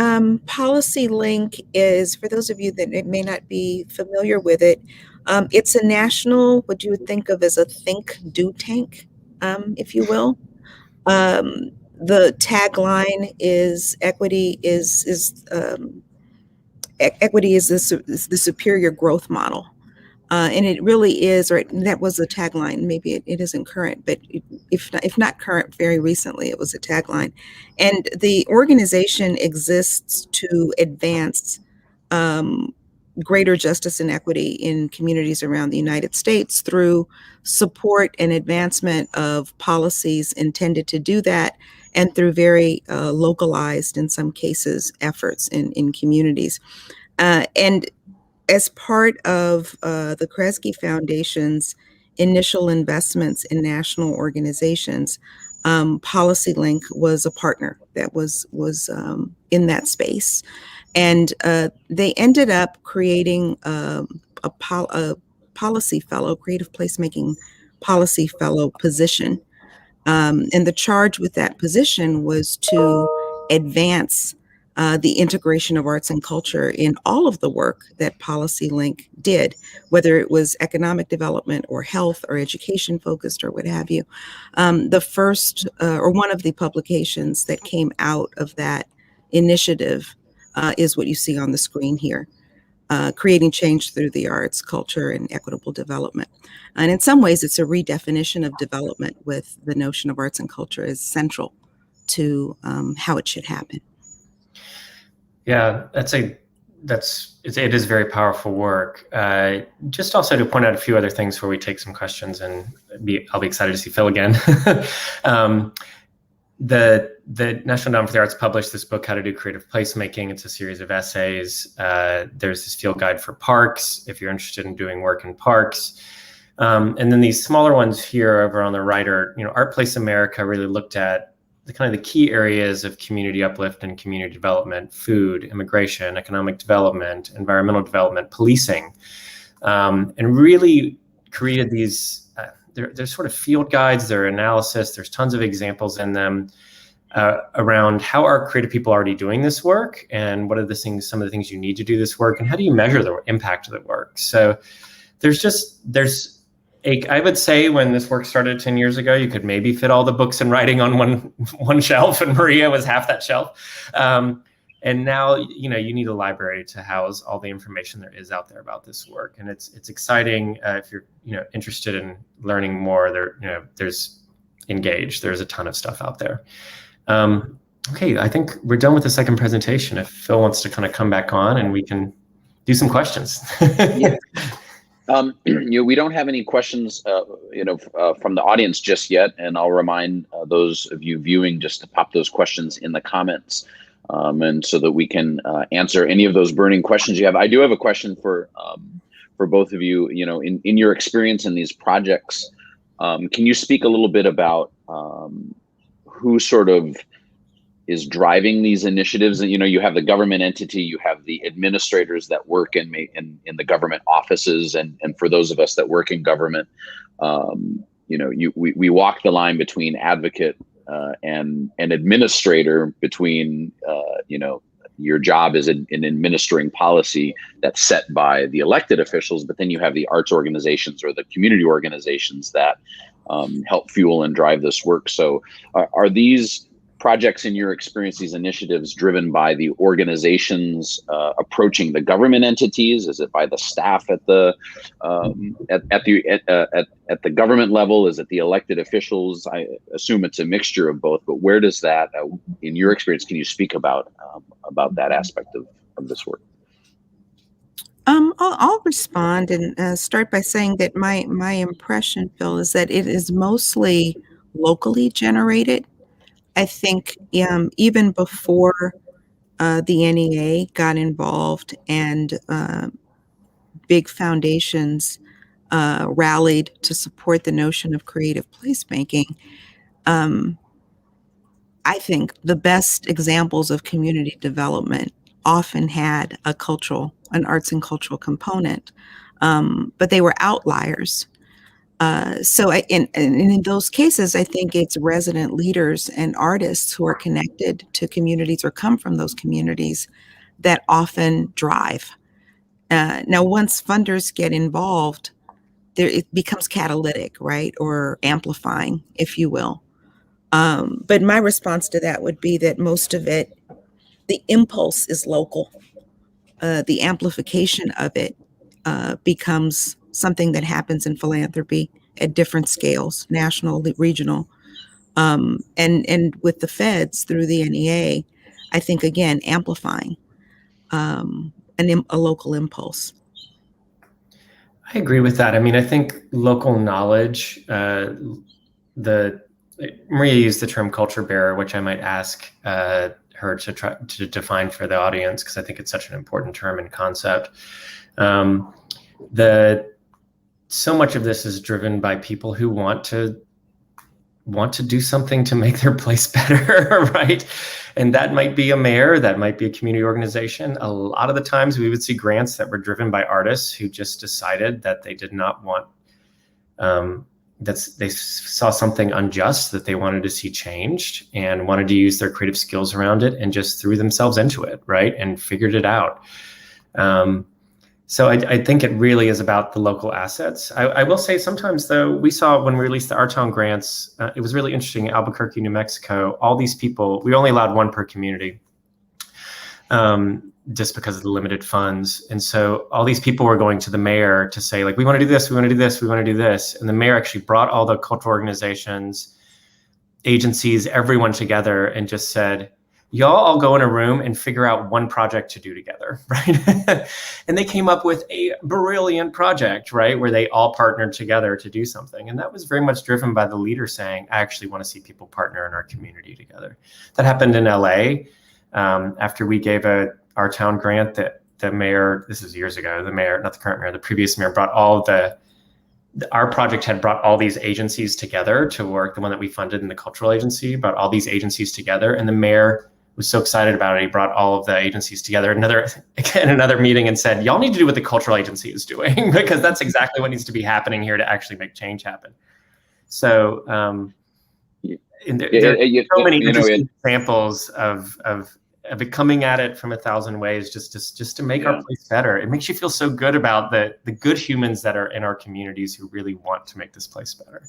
Policy Link is, for those of you that may not be familiar with it, it's a national, what you would think of as a think, do tank, if you will. The tagline is equity is the superior growth model. And it really is, or that was a tagline. Maybe it isn't current, but if not current, very recently it was a tagline. And the organization exists to advance greater justice and equity in communities around the United States through support and advancement of policies intended to do that, and through very localized, in some cases, efforts in communities. And as part of the Kresge Foundation's initial investments in national organizations, PolicyLink was a partner that was in that space. And they ended up creating a policy fellow, creative placemaking policy fellow position. And the charge with that position was to advance the integration of arts and culture in all of the work that PolicyLink did, whether it was economic development or health or education focused or what have you. The first or one of the publications that came out of that initiative is what you see on the screen here. Creating change through the arts, culture, and equitable development. And in some ways, it's a redefinition of development, with the notion of arts and culture as central to how it should happen. Yeah, it is very powerful work. Just also to point out a few other things before we take some questions, and I'll be excited to see Phil again. The National Endowment for the Arts published this book, How to Do Creative Placemaking. It's a series of essays. There's this field guide for parks, if you're interested in doing work in parks. And then these smaller ones here over on the right are, Art Place America really looked at the key areas of community uplift and community development: food, immigration, economic development, environmental development, policing, and really created these. They're sort of field guides, their analysis, there's tons of examples in them around how are creative people already doing this work, and what are some of the things you need to do this work, and how do you measure the impact of the work. So I would say when this work started 10 years ago, you could maybe fit all the books and writing on one shelf, and Maria was half that shelf. And now, you need a library to house all the information there is out there about this work. And it's exciting if you're, interested in learning more. There's Engage. There's a ton of stuff out there. Okay, I think we're done with the second presentation. If Phil wants to kind of come back on, and we can do some questions. Yeah. We don't have any questions, from the audience just yet. And I'll remind those of you viewing just to pop those questions in the comments. And so that we can answer any of those burning questions you have. I do have a question for both of you. In your experience in these projects, can you speak a little bit about who sort of is driving these initiatives? And you have the government entity, you have the administrators that work in the government offices, and for those of us that work in government, we walk the line between advocate and an administrator, between your job is in administering policy that's set by the elected officials, but then you have the arts organizations or the community organizations that help fuel and drive this work. So are these projects, in your experience, these initiatives, driven by the organizations approaching the government entities? Is it by the staff at the government level? Is it the elected officials? I assume it's a mixture of both. But where does that, in your experience, can you speak about that aspect of this work? I'll respond and start by saying that my impression, Phil, is that it is mostly locally generated. I think even before the NEA got involved and big foundations rallied to support the notion of creative placemaking, I think the best examples of community development often had an arts and cultural component, but they were outliers. So in those cases, I think it's resident leaders and artists who are connected to communities or come from those communities that often drive. Now, once funders get involved, it becomes catalytic, right? Or amplifying, if you will. But my response to that would be that most of it, the impulse is local. The amplification of it becomes something that happens in philanthropy at different scales, national, regional, and with the feds through the NEA, I think, again, amplifying. a local impulse. I agree with that. I mean, I think local knowledge, Maria used the term culture bearer, which I might ask her to try to define for the audience, because I think it's such an important term and concept. So much of this is driven by people who want to do something to make their place better, right? And that might be a mayor, that might be a community organization. A lot of the times we would see grants that were driven by artists who just decided that they did not want, they saw something unjust that they wanted to see changed and wanted to use their creative skills around it and just threw themselves into it, right? And figured it out. So I think it really is about the local assets. I will say sometimes, though, we saw when we released the Our Town grants, it was really interesting. In Albuquerque, New Mexico, all these people, we only allowed one per community just because of the limited funds. And so all these people were going to the mayor to say, like, we want to do this, we want to do this, we want to do this. And the mayor actually brought all the cultural organizations, agencies, everyone together and just said, y'all all go in a room and figure out one project to do together, right? And they came up with a brilliant project, right? Where they all partnered together to do something. And that was very much driven by the leader saying, I actually want to see people partner in our community together. That happened in LA after we gave Our Town grant that the mayor, this is years ago, the mayor, not the current mayor, the previous mayor brought our project had brought all these agencies together to work, the one that we funded in the cultural agency, brought all these agencies together, and the mayor was so excited about it. He brought all of the agencies together another meeting and said, y'all need to do what the cultural agency is doing because that's exactly what needs to be happening here to actually make change happen. So there are so many interesting examples of it coming at it from 1,000 ways just to make our place better. It makes you feel so good about the good humans that are in our communities who really want to make this place better.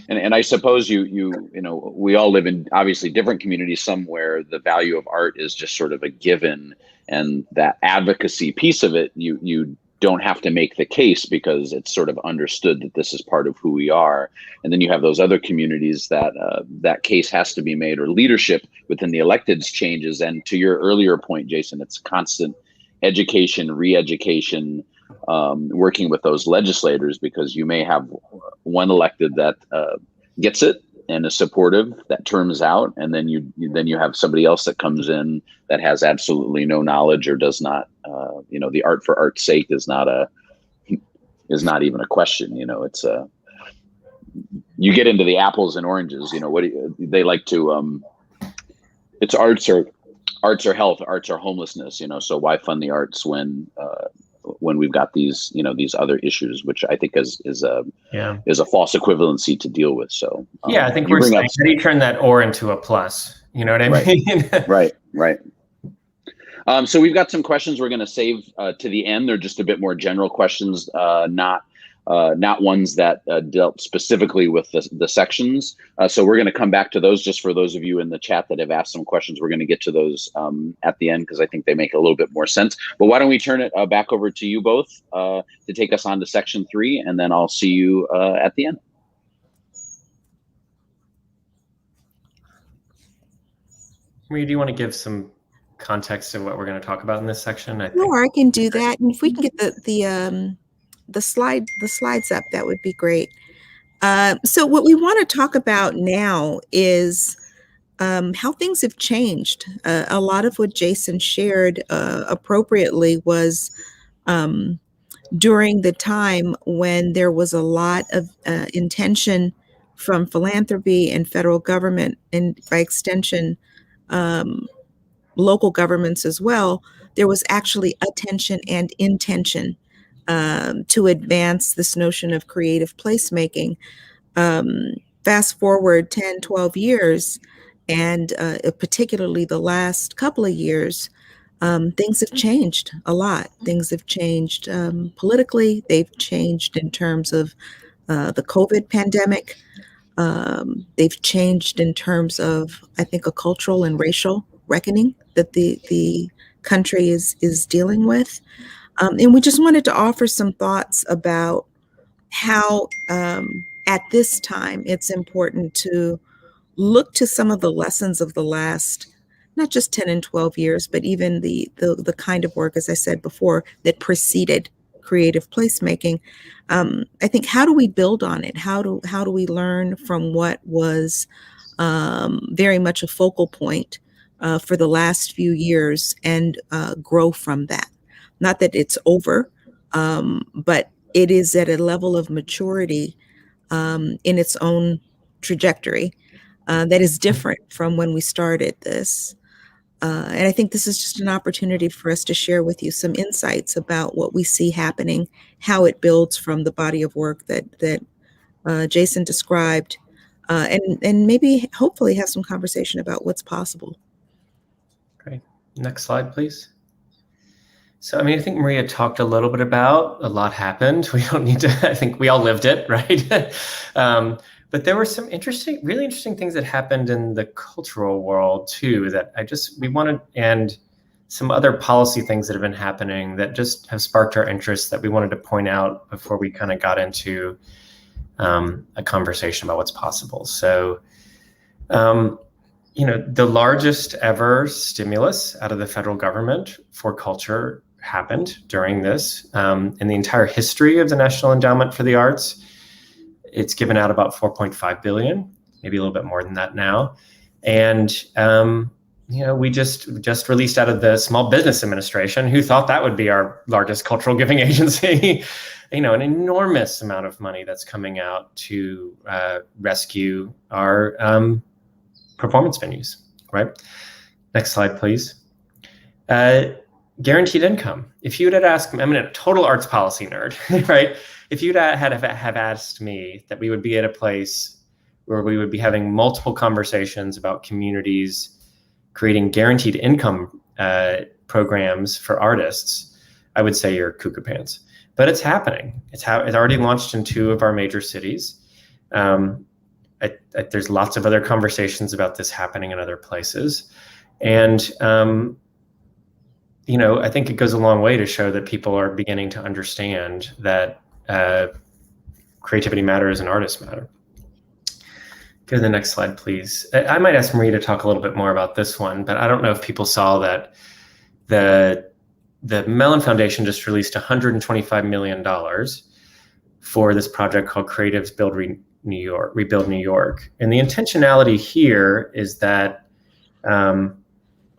And I suppose we all live in obviously different communities. Somewhere the value of art is just sort of a given, and that advocacy piece of it, you don't have to make the case because it's sort of understood that this is part of who we are. And then you have those other communities that that case has to be made, or leadership within the electeds changes. And to your earlier point, Jason, it's constant education, re-education, working with those legislators, because you may have one elected that gets it and is supportive, that terms out, and then you have somebody else that comes in that has absolutely no knowledge or does not, the art for art's sake is not even a question. It's you get into the apples and oranges. They like to it's arts or health, arts or homelessness. So why fund the arts when we've got these these other issues, which I think is a false equivalency to deal with. So I think we're saying, how do you turn that or into a plus? You know what I mean? Right. So we've got some questions we're going to save to the end. They're just a bit more general questions, not ones that dealt specifically with the sections. So we're going to come back to those. Just for those of you in the chat that have asked some questions, we're going to get to those at the end because I think they make a little bit more sense. But why don't we turn it back over to you both to take us on to section 3, and then I'll see you at the end. Maria, do you want to give some context of what we're going to talk about in this section? I can do that. And if we can get the slides up, that would be great. So what we want to talk about now is how things have changed. A lot of what Jason shared appropriately was during the time when there was a lot of intention from philanthropy and federal government, and by extension, local governments as well. There was actually attention and intention to advance this notion of creative placemaking. Fast forward 10, 12 years, and particularly the last couple of years, things have changed a lot. Things have changed politically. They've changed in terms of the COVID pandemic. They've changed in terms of, I think, a cultural and racial reckoning that the country is dealing with. And we just wanted to offer some thoughts about how at this time it's important to look to some of the lessons of the last not just 10 and 12 years, but even the kind of work, as I said before, that preceded creative placemaking. I think, how do we build on it? How do we learn from what was very much a focal point for the last few years and grow from that? Not that it's over, but it is at a level of maturity in its own trajectory that is different from when we started this. And I think this is just an opportunity for us to share with you some insights about what we see happening, how it builds from the body of work that Jason described, and maybe hopefully have some conversation about what's possible. Great. Next slide, please. So, I mean, I think Maria talked a little bit about a lot happened. We don't need to, I think we all lived it, right? But there were some really interesting things that happened in the cultural world too, that we wanted, and some other policy things that have been happening that just have sparked our interest that we wanted to point out before we kind of got into a conversation about what's possible. So, the largest ever stimulus out of the federal government for culture happened during this. In the entire history of the National Endowment for the Arts, it's given out about $4.5 billion, maybe a little bit more than that now. And, we just released out of the Small Business Administration, who thought that would be our largest cultural giving agency, an enormous amount of money that's coming out to rescue our performance venues, right? Next slide, please. Guaranteed income. If you had asked me, I'm a total arts policy nerd, right? If you'd have asked me that we would be at a place where we would be having multiple conversations about communities creating guaranteed income programs for artists, I would say you're cuckoo pants. But it's happening. It's already launched in 2 of our major cities. There's lots of other conversations about this happening in other places. And, I think it goes a long way to show that people are beginning to understand that creativity matters and artists matter. Go to the next slide, please. I might ask Marie to talk a little bit more about this one, but I don't know if people saw that the Mellon Foundation just released $125 million for this project called Creatives Rebuild New York. And the intentionality here is that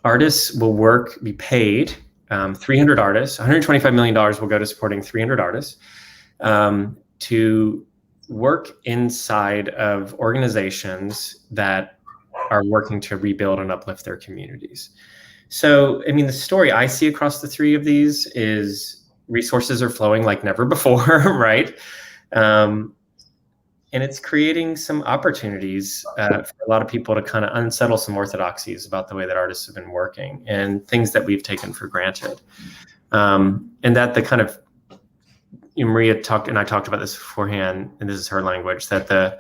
artists will be paid, 300 artists, $125 million will go to supporting 300 artists to work inside of organizations that are working to rebuild and uplift their communities. So, the story I see across the 3 of these is resources are flowing like never before, right? And it's creating some opportunities for a lot of people to kind of unsettle some orthodoxies about the way that artists have been working and things that we've taken for granted. And that the kind of, Maria talked, and I talked about this beforehand, and this is her language, that the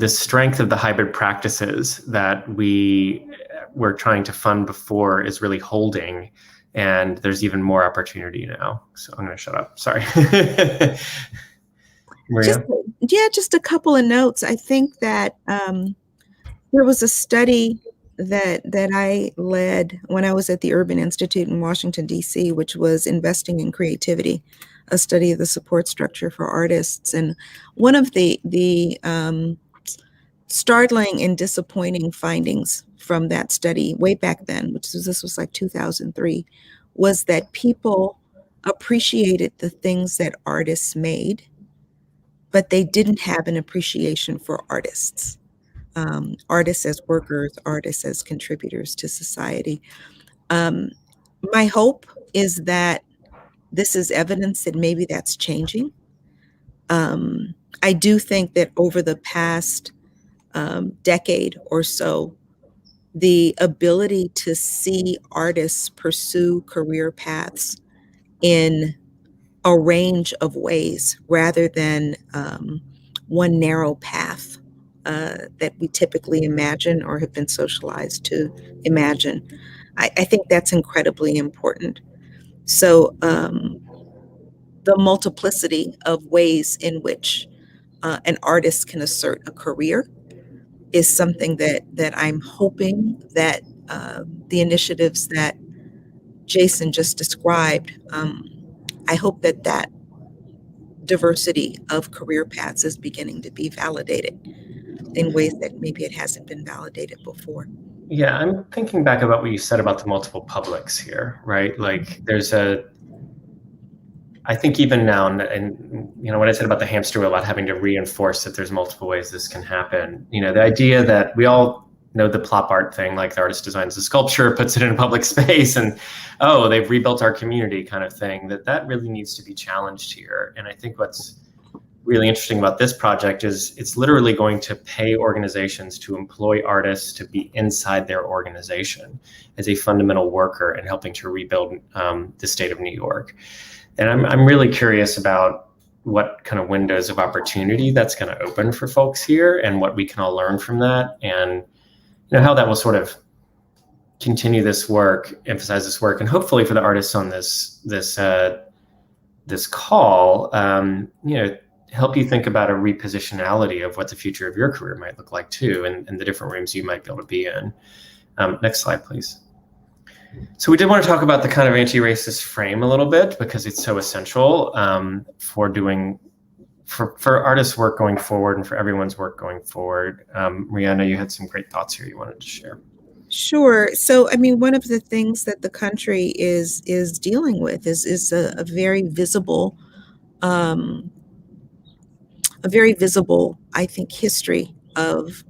strength of the hybrid practices that we were trying to fund before is really holding, and there's even more opportunity now. So I'm going to shut up. Sorry. Maria? Just a couple of notes. I think that there was a study that I led when I was at the Urban Institute in Washington, D.C., which was Investing in Creativity, a study of the support structure for artists. And one of the startling and disappointing findings from that study way back then, this was like 2003, was that people appreciated the things that artists made, but they didn't have an appreciation for artists. Artists as workers, artists as contributors to society. My hope is that this is evidence that maybe that's changing. I do think that over the past decade or so, the ability to see artists pursue career paths in a range of ways rather than one narrow path that we typically imagine or have been socialized to imagine. I think that's incredibly important. So the multiplicity of ways in which an artist can assert a career is something that I'm hoping that the initiatives that Jason just described, I hope that diversity of career paths is beginning to be validated in ways that maybe it hasn't been validated before. Yeah, I'm thinking back about what you said about the multiple publics here, right? Like I think even now, and what I said about the hamster wheel, about having to reinforce that there's multiple ways this can happen. The idea that we all know the plop art thing, like the artist designs a sculpture, puts it in a public space, and they've rebuilt our community kind of thing, that really needs to be challenged here. And I think what's really interesting about this project is it's literally going to pay organizations to employ artists to be inside their organization as a fundamental worker in helping to rebuild the state of New York. And I'm really curious about what kind of windows of opportunity that's going to open for folks here, and what we can all learn from that, and how that will sort of continue this work, emphasize this work, and hopefully for the artists on this call, help you think about a repositionality of what the future of your career might look like too, and the different rooms you might be able to be in. Next slide, please. So we did want to talk about the kind of anti-racist frame a little bit, because it's so essential for artists' work going forward and for everyone's work going forward. Rihanna, you had some great thoughts here you wanted to share. Sure. So, I mean, one of the things that the country is dealing with is a very visible, I think, history of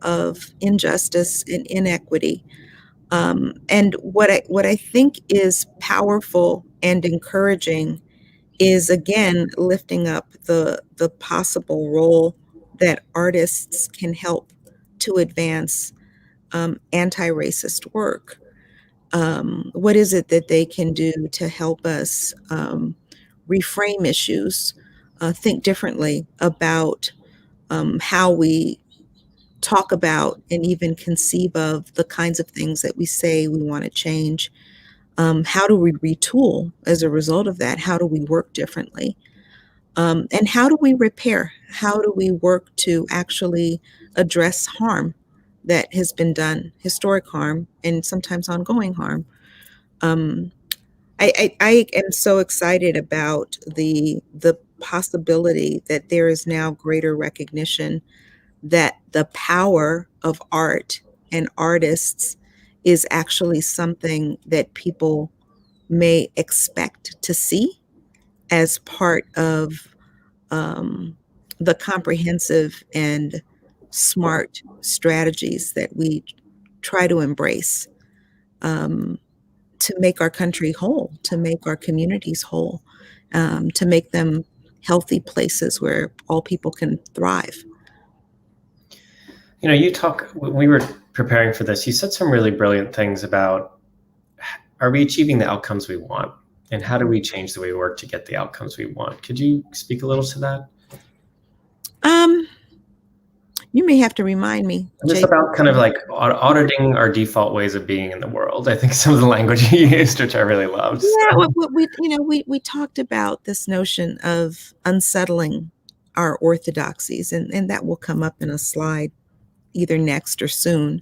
injustice and inequity. And what I think is powerful and encouraging is, again, lifting up the possible role that artists can help to advance anti-racist work. What is it that they can do to help us reframe issues, think differently about how we talk about and even conceive of the kinds of things that we say we want to change? How do we retool as a result of that? How do we work differently? And how do we repair? How do we work to actually address harm that has been done, historic harm and sometimes ongoing harm? I am so excited about the possibility that there is now greater recognition that the power of art and artists is actually something that people may expect to see as part of the comprehensive and smart strategies that we try to embrace to make our country whole, to make our communities whole, to make them healthy places where all people can thrive. When we were preparing for this, you said some really brilliant things about, are we achieving the outcomes we want? And how do we change the way we work to get the outcomes we want? Could you speak a little to that? You may have to remind me. It's about kind of like auditing our default ways of being in the world. I think some of the language you used, which I really loved. Yeah, we talked about this notion of unsettling our orthodoxies, and that will come up in a slide either next or soon.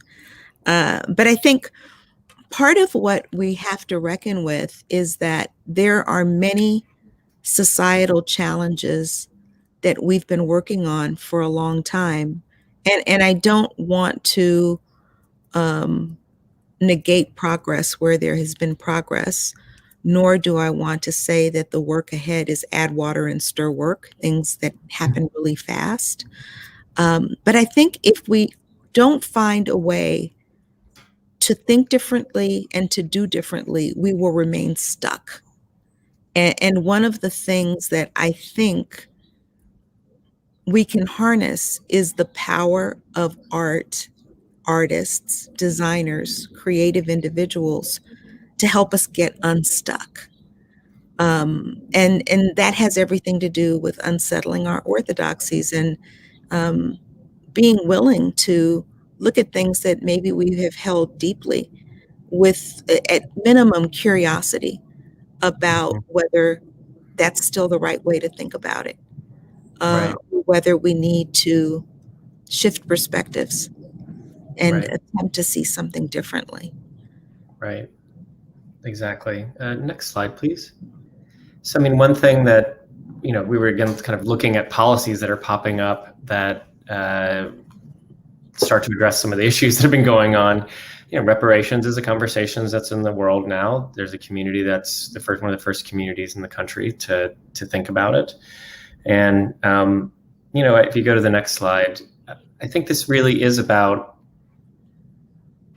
But I think part of what we have to reckon with is that there are many societal challenges that we've been working on for a long time. And I don't want to negate progress where there has been progress, nor do I want to say that the work ahead is add water and stir work, things that happen really fast. But I think if we don't find a way to think differently and to do differently, we will remain stuck. And one of the things that I think we can harness is the power of art, artists, designers, creative individuals to help us get unstuck. And that has everything to do with unsettling our orthodoxies and being willing to look at things that maybe we have held deeply with, at minimum, curiosity about whether that's still the right way to think about it. Right. Whether we need to shift perspectives. and Right. attempt to see something differently. Right. Exactly. Next slide, please. So, I mean, one thing that, we were again kind of looking at policies that are popping up that start to address some of the issues that have been going on. Reparations is a conversation that's in the world now. There's a community that's one of the first communities in the country to think about it. And, if you go to the next slide, I think this really is about,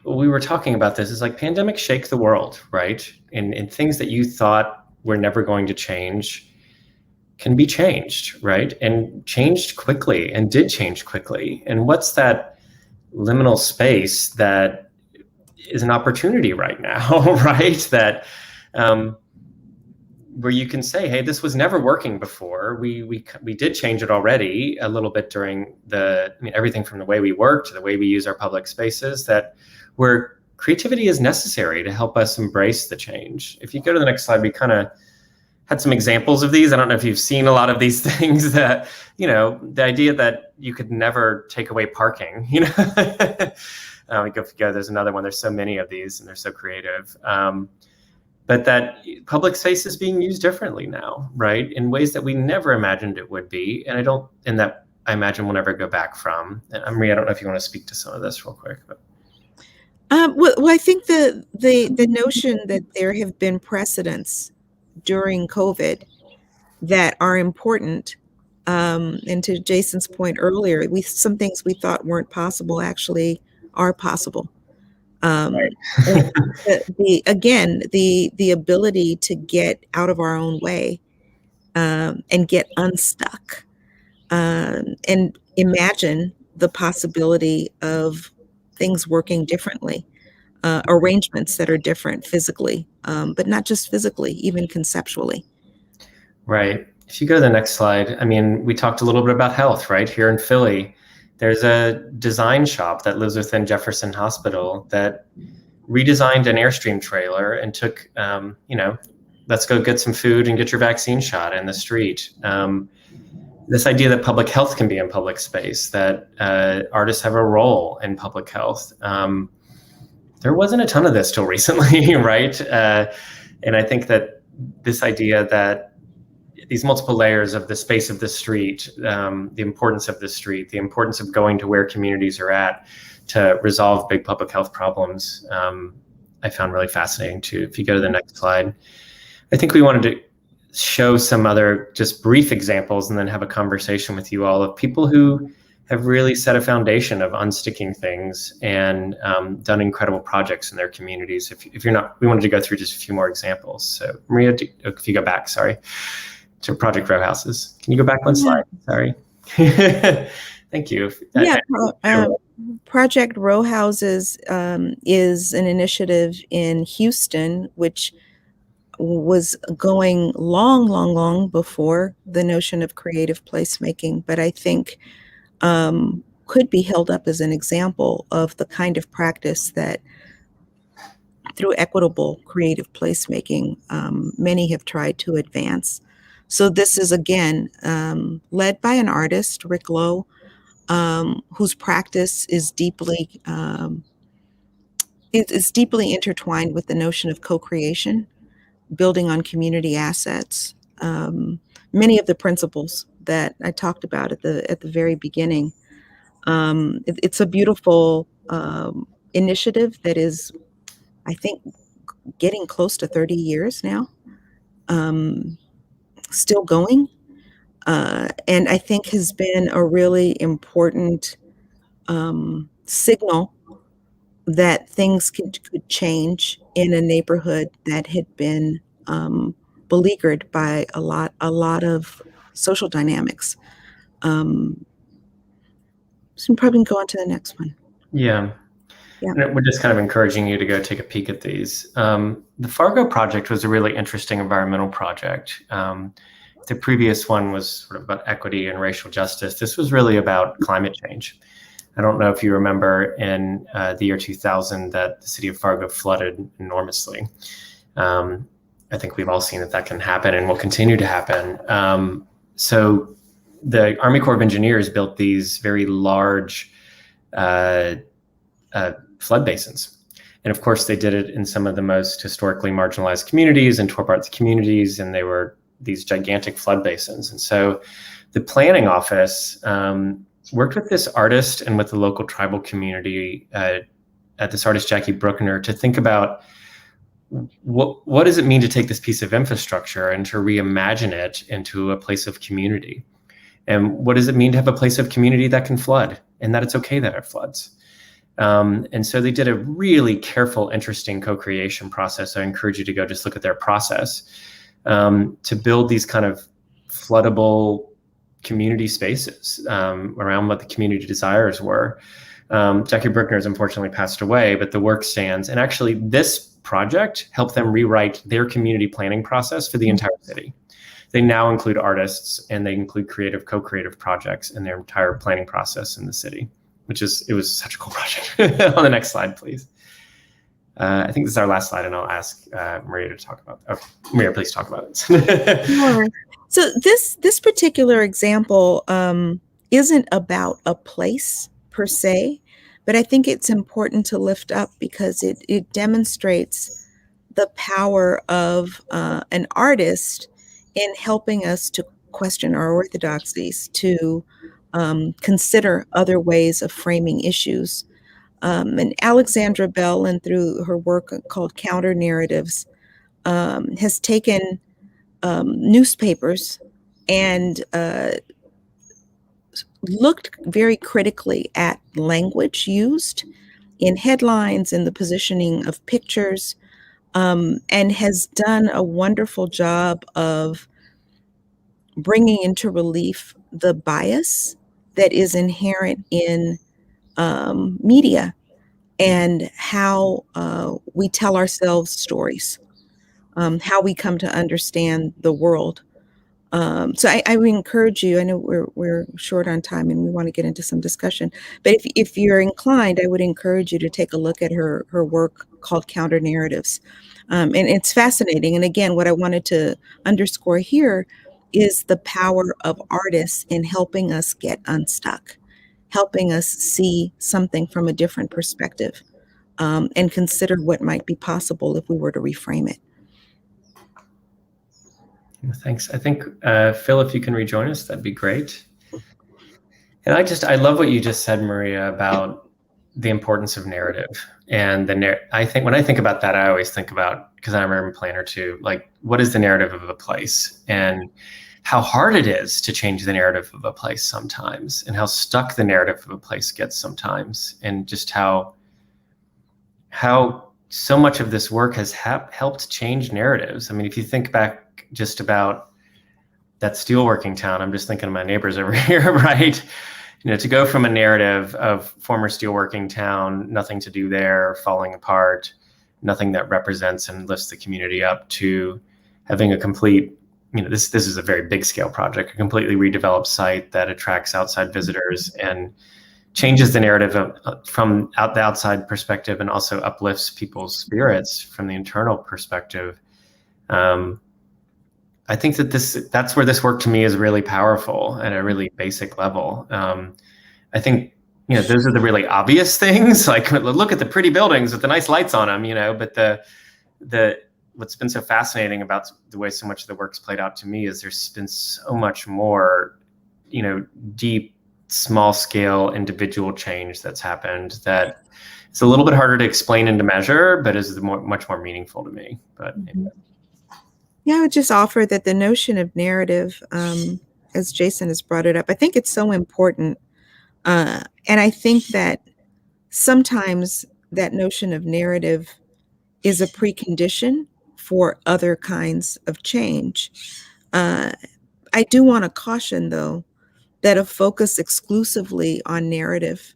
we were talking about this, is like pandemics shake the world, right? And things that you thought were never going to change can be changed, right? And changed quickly, and did change quickly. And what's that liminal space that is an opportunity right now, right? That where you can say, hey, this was never working before. We did change it already a little bit during everything from the way we work to the way we use our public spaces, that where creativity is necessary to help us embrace the change. If you go to the next slide, we kind of had some examples of these. I don't know if you've seen a lot of these things that, the idea that you could never take away parking, there's another one. There's so many of these and they're so creative. But that public space is being used differently now, right? In ways that we never imagined it would be. And that I imagine we'll never go back from. And Marie, I don't know if you want to speak to some of this real quick. But. Well, I think the notion that there have been precedents during COVID that are important, and to Jason's point earlier, some things we thought weren't possible actually are possible. Right. the ability to get out of our own way, and get unstuck, and imagine the possibility of things working differently, arrangements that are different physically, but not just physically, even conceptually. Right. If you go to the next slide, we talked a little bit about health, right? Here in Philly, there's a design shop that lives within Jefferson Hospital that redesigned an Airstream trailer and took, let's go get some food and get your vaccine shot in the street. This idea that public health can be in public space, that artists have a role in public health. There wasn't a ton of this till recently, right? And I think that this idea that these multiple layers of the space of the street, the importance of the street, the importance of going to where communities are at to resolve big public health problems, I found really fascinating too. If you go to the next slide, I think we wanted to show some other just brief examples and then have a conversation with you all of people who have really set a foundation of unsticking things and done incredible projects in their communities. If you're not, we wanted to go through just a few more examples. So Maria, if you go back, sorry, to Project Row Houses. Can you go back one slide? Sorry. Thank you. Project Row Houses is an initiative in Houston, which was going long before the notion of creative placemaking, but I think could be held up as an example of the kind of practice that through equitable creative placemaking, many have tried to advance. So this is, again, led by an artist, Rick Lowe, whose practice is deeply intertwined with the notion of co-creation, building on community assets. Many of the principles that I talked about at the very beginning. It's a beautiful initiative that is, I think, getting close to 30 years now. Still going, and I think has been a really important signal that things could change in a neighborhood that had been beleaguered by a lot of social dynamics. So I'm probably go on to the next one. Yeah. And we're just kind of encouraging you to go take a peek at these. The Fargo project was a really interesting environmental project. The previous one was sort of about equity and racial justice. This was really about climate change. I don't know if you remember in the year 2000 that the city of Fargo flooded enormously. I think we've all seen that can happen and will continue to happen. So the Army Corps of Engineers built these very large flood basins. And of course, they did it in some of the most historically marginalized communities and tore apart the communities, and they were these gigantic flood basins. And so the planning office worked with this artist and with the local tribal community, at this artist, Jackie Bruckner, to think about what does it mean to take this piece of infrastructure and to reimagine it into a place of community? And what does it mean to have a place of community that can flood and that it's okay that it floods? And so they did a really careful, interesting co-creation process. I encourage you to go just look at their process to build these kind of floodable community spaces around what the community desires were. Jackie Bruckner has unfortunately passed away, but the work stands. And actually, this project helped them rewrite their community planning process for the entire city. They now include artists and they include co-creative projects in their entire planning process in the city, it was such a cool project. On the next slide, please. I think this is our last slide, and I'll ask Maria to talk about it. Okay, Maria, please talk about it. Sure. So this particular example isn't about a place per se, but I think it's important to lift up because it demonstrates the power of an artist in helping us to question our orthodoxies, to consider other ways of framing issues. And Alexandra Bell, and through her work called Counter Narratives, has taken newspapers and looked very critically at language used in headlines and the positioning of pictures, and has done a wonderful job of bringing into relief the bias that is inherent in media and how we tell ourselves stories, how we come to understand the world. So I would encourage you, I know we're short on time and we want to get into some discussion, but if you're inclined, I would encourage you to take a look at her work called Counter Narratives. And it's fascinating. And again, what I wanted to underscore here is the power of artists in helping us get unstuck, helping us see something from a different perspective, and consider what might be possible if we were to reframe it. Thanks. I think, Phil, if you can rejoin us, that'd be great. And I love what you just said, Maria, about the importance of narrative. And I think when I think about that, I always think about, because I'm an urban planner too, like what is the narrative of a place and how hard it is to change the narrative of a place sometimes, and how stuck the narrative of a place gets sometimes, and just how so much of this work has helped change narratives. I mean, if you think back just about that steelworking town, I'm just thinking of my neighbors over here, right? You know, to go from a narrative of former steelworking town, nothing to do there, falling apart, nothing that represents and lifts the community up, to having a complete, you know, this is a very big scale project, a completely redeveloped site that attracts outside visitors and changes the narrative from the outside perspective, and also uplifts people's spirits from the internal perspective. I think that's where this work to me is really powerful at a really basic level. I think, you know, those are the really obvious things, like look at the pretty buildings with the nice lights on them, you know, but the what's been so fascinating about the way so much of the work's played out to me is there's been so much more, you know, deep, small scale individual change that's happened that it's a little bit harder to explain and to measure, but is much more meaningful to me. But yeah, I would just offer that the notion of narrative, as Jason has brought it up, I think it's so important. And I think that sometimes that notion of narrative is a precondition for other kinds of change. I do want to caution, though, that a focus exclusively on narrative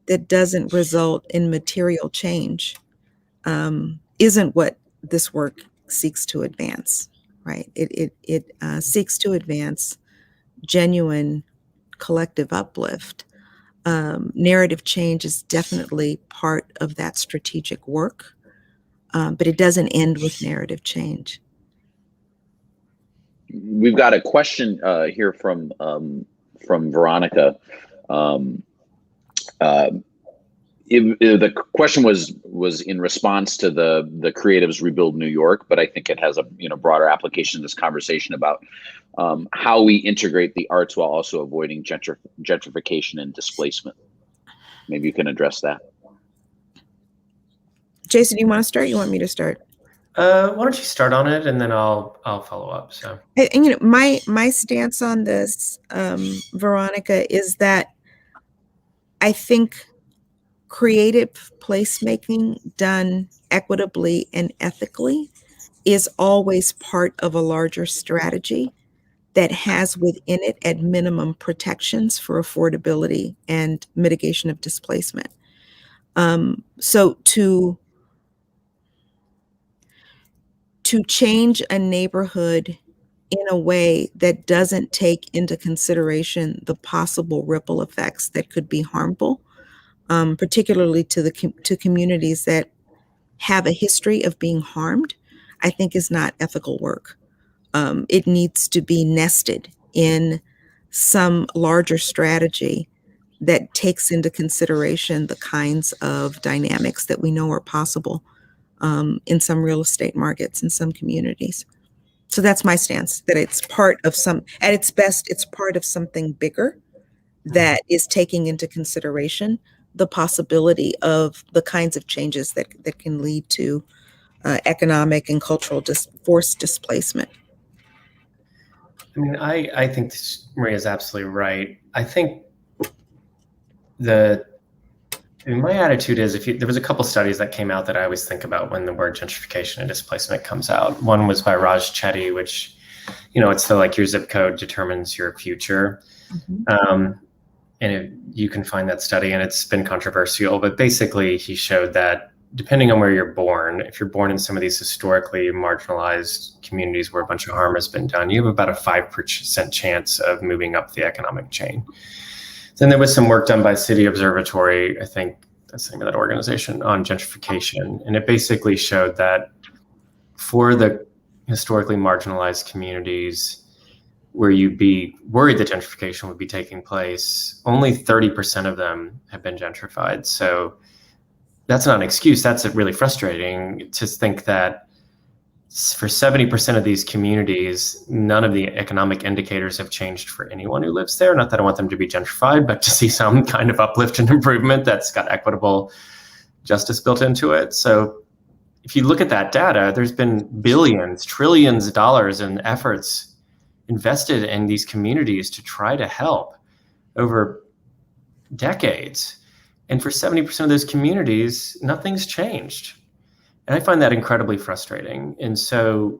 that doesn't result in material change isn't what this work seeks to advance, right? It seeks to advance genuine collective uplift. Narrative change is definitely part of that strategic work, but it doesn't end with narrative change. We've got a question here from Veronica. The question was in response to the Creatives Rebuild New York, but I think it has a broader application in this conversation about how we integrate the arts while also avoiding gentrification and displacement. Maybe you can address that. Jason, you want to start? You want me to start? Why don't you start on it, and then I'll follow up. So, and my stance on this, Veronica, is that I think creative placemaking done equitably and ethically is always part of a larger strategy that has within it, at minimum, protections for affordability and mitigation of displacement. So to change a neighborhood in a way that doesn't take into consideration the possible ripple effects that could be harmful, particularly to communities that have a history of being harmed, I think is not ethical work. It needs to be nested in some larger strategy that takes into consideration the kinds of dynamics that we know are possible in some real estate markets in some communities. So that's my stance, that it's part of at its best, it's part of something bigger that is taking into consideration the possibility of the kinds of changes that can lead to economic and cultural forced displacement. I mean, I think Maria is absolutely right. I think my attitude is, there was a couple studies that came out that I always think about when the word gentrification and displacement comes out. One was by Raj Chetty, which, it's your zip code determines your future. Mm-hmm. And you can find that study, and it's been controversial, but basically he showed that depending on where you're born, if you're born in some of these historically marginalized communities where a bunch of harm has been done, you have about a 5% chance of moving up the economic chain. Then there was some work done by City Observatory, I think that's the name of that organization, on gentrification. And it basically showed that for the historically marginalized communities where you'd be worried that gentrification would be taking place, only 30% of them have been gentrified. So that's not an excuse. That's really frustrating to think that for 70% of these communities, none of the economic indicators have changed for anyone who lives there. Not that I want them to be gentrified, but to see some kind of uplift and improvement that's got equitable justice built into it. So if you look at that data, there's been billions, trillions of dollars in efforts invested in these communities to try to help over decades. And for 70% of those communities, nothing's changed. And I find that incredibly frustrating. And so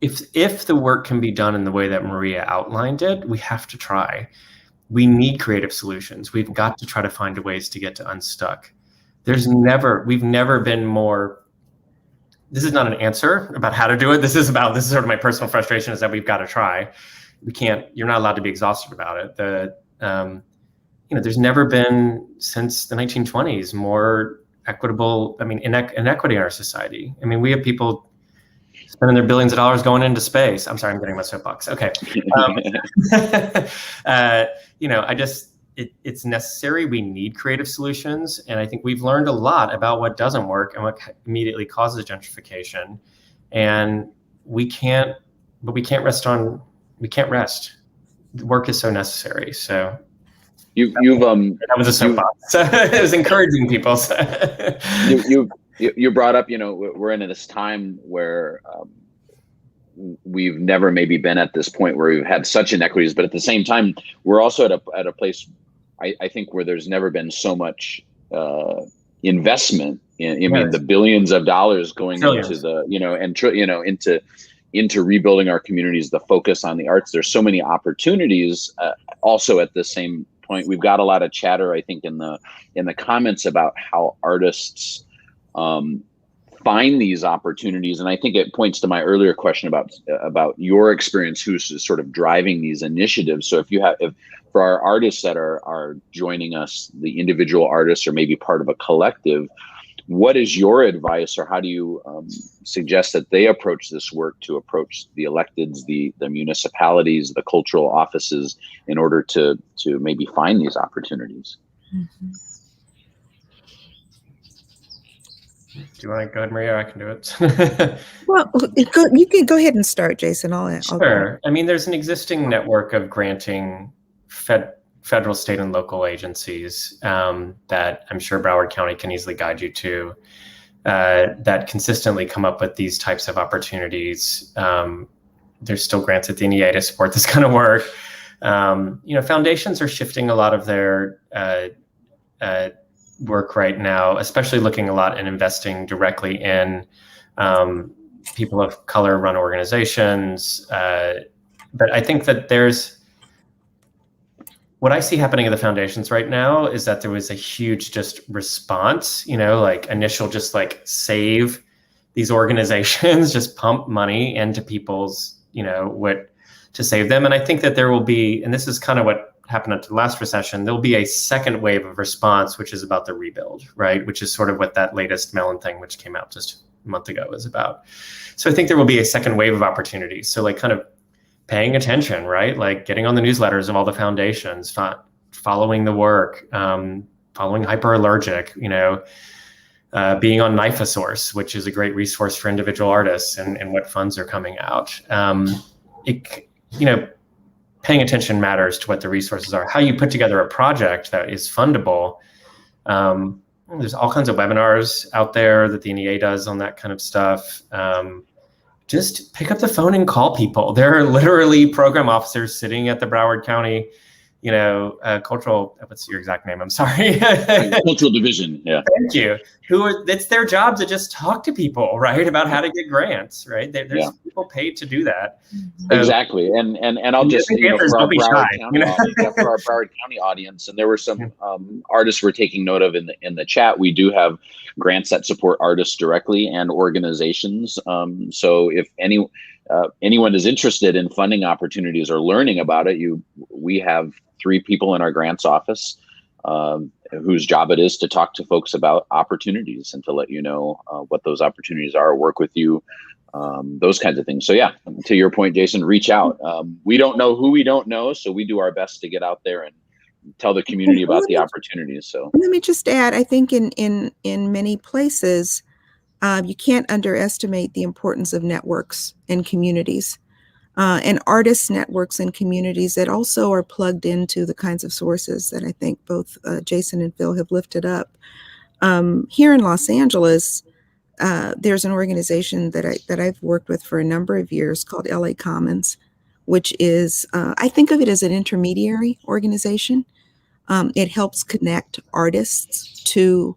if the work can be done in the way that Maria outlined it, we have to try. We need creative solutions. We've got to try to find ways to get to unstuck. We've never been more, this is not an answer about how to do it. This is sort of my personal frustration, is that we've got to try. You're not allowed to be exhausted about it. There's never been, since the 1920s, more equitable, inequity in our society. We have people spending their billions of dollars going into space. I'm sorry, I'm getting my soapbox. Okay. It's necessary. We need creative solutions. And I think we've learned a lot about what doesn't work and what immediately causes gentrification. And we can't rest. The work is so necessary. So that was a soapbox. It was encouraging people. You brought up, we're in this time where we've never maybe been at this point where we've had such inequities, but at the same time, we're also at a place, I think, where there's never been so much investment in the billions of dollars going into the, into rebuilding our communities, the focus on the arts. There's so many opportunities. Also at the same point, we've got a lot of chatter, I think, in the comments about how artists find these opportunities. And I think it points to my earlier question about your experience, who's sort of driving these initiatives. So if for our artists that are joining us, the individual artists or maybe part of a collective, what is your advice, or how do you suggest that they approach this work, to approach the electeds, the municipalities, the cultural offices, in order to maybe find these opportunities? Mm-hmm. Do you want to go ahead, Maria? I can do it. Well, you can go ahead and start, Jason. Sure. I mean, there's an existing network of granting federal, state, and local agencies that I'm sure Broward County can easily guide you to that consistently come up with these types of opportunities. There's still grants at the NEA to support this kind of work. Foundations are shifting a lot of their work right now, especially looking a lot and investing directly in people of color run organizations. But I think that what I see happening in the foundations right now is that there was a huge just response, like initial just like save these organizations, just pump money into people's, to save them. And I think that there will be, and this is kind of what happened at the last recession, there'll be a second wave of response, which is about the rebuild, right? Which is sort of what that latest Mellon thing, which came out just a month ago, is about. So I think there will be a second wave of opportunities. So like kind of paying attention, right? Like getting on the newsletters of all the foundations, following the work, following Hyperallergic, being on Knifeosaurce, which is a great resource for individual artists and what funds are coming out. Paying attention matters to what the resources are. How you put together a project that is fundable. There's all kinds of webinars out there that the NEA does on that kind of stuff. Just pick up the phone and call people. There are literally program officers sitting at the Broward County, cultural, what's your exact name? I'm sorry. Cultural Division, yeah. Thank you. It's their job to just talk to people, right, about how to get grants, right? There's people paid to do that. So, exactly, and I'll just for our Broward County audience, and there were some artists we're taking note of in the chat. We do have grants that support artists directly and organizations. So if anyone is interested in funding opportunities or learning about it, we have 3 people in our grants office whose job it is to talk to folks about opportunities and to let you know what those opportunities are, work with you, those kinds of things. So yeah, to your point, Jason, reach out. We don't know who we don't know, so we do our best to get out there and tell the community about the opportunities. So let me just add, I think in many places, you can't underestimate the importance of networks and communities. And artist networks and communities that also are plugged into the kinds of sources that I think both Jason and Phil have lifted up. Here in Los Angeles, there's an organization that I've worked with for a number of years called LA Commons, which is, I think of it as an intermediary organization. It helps connect artists to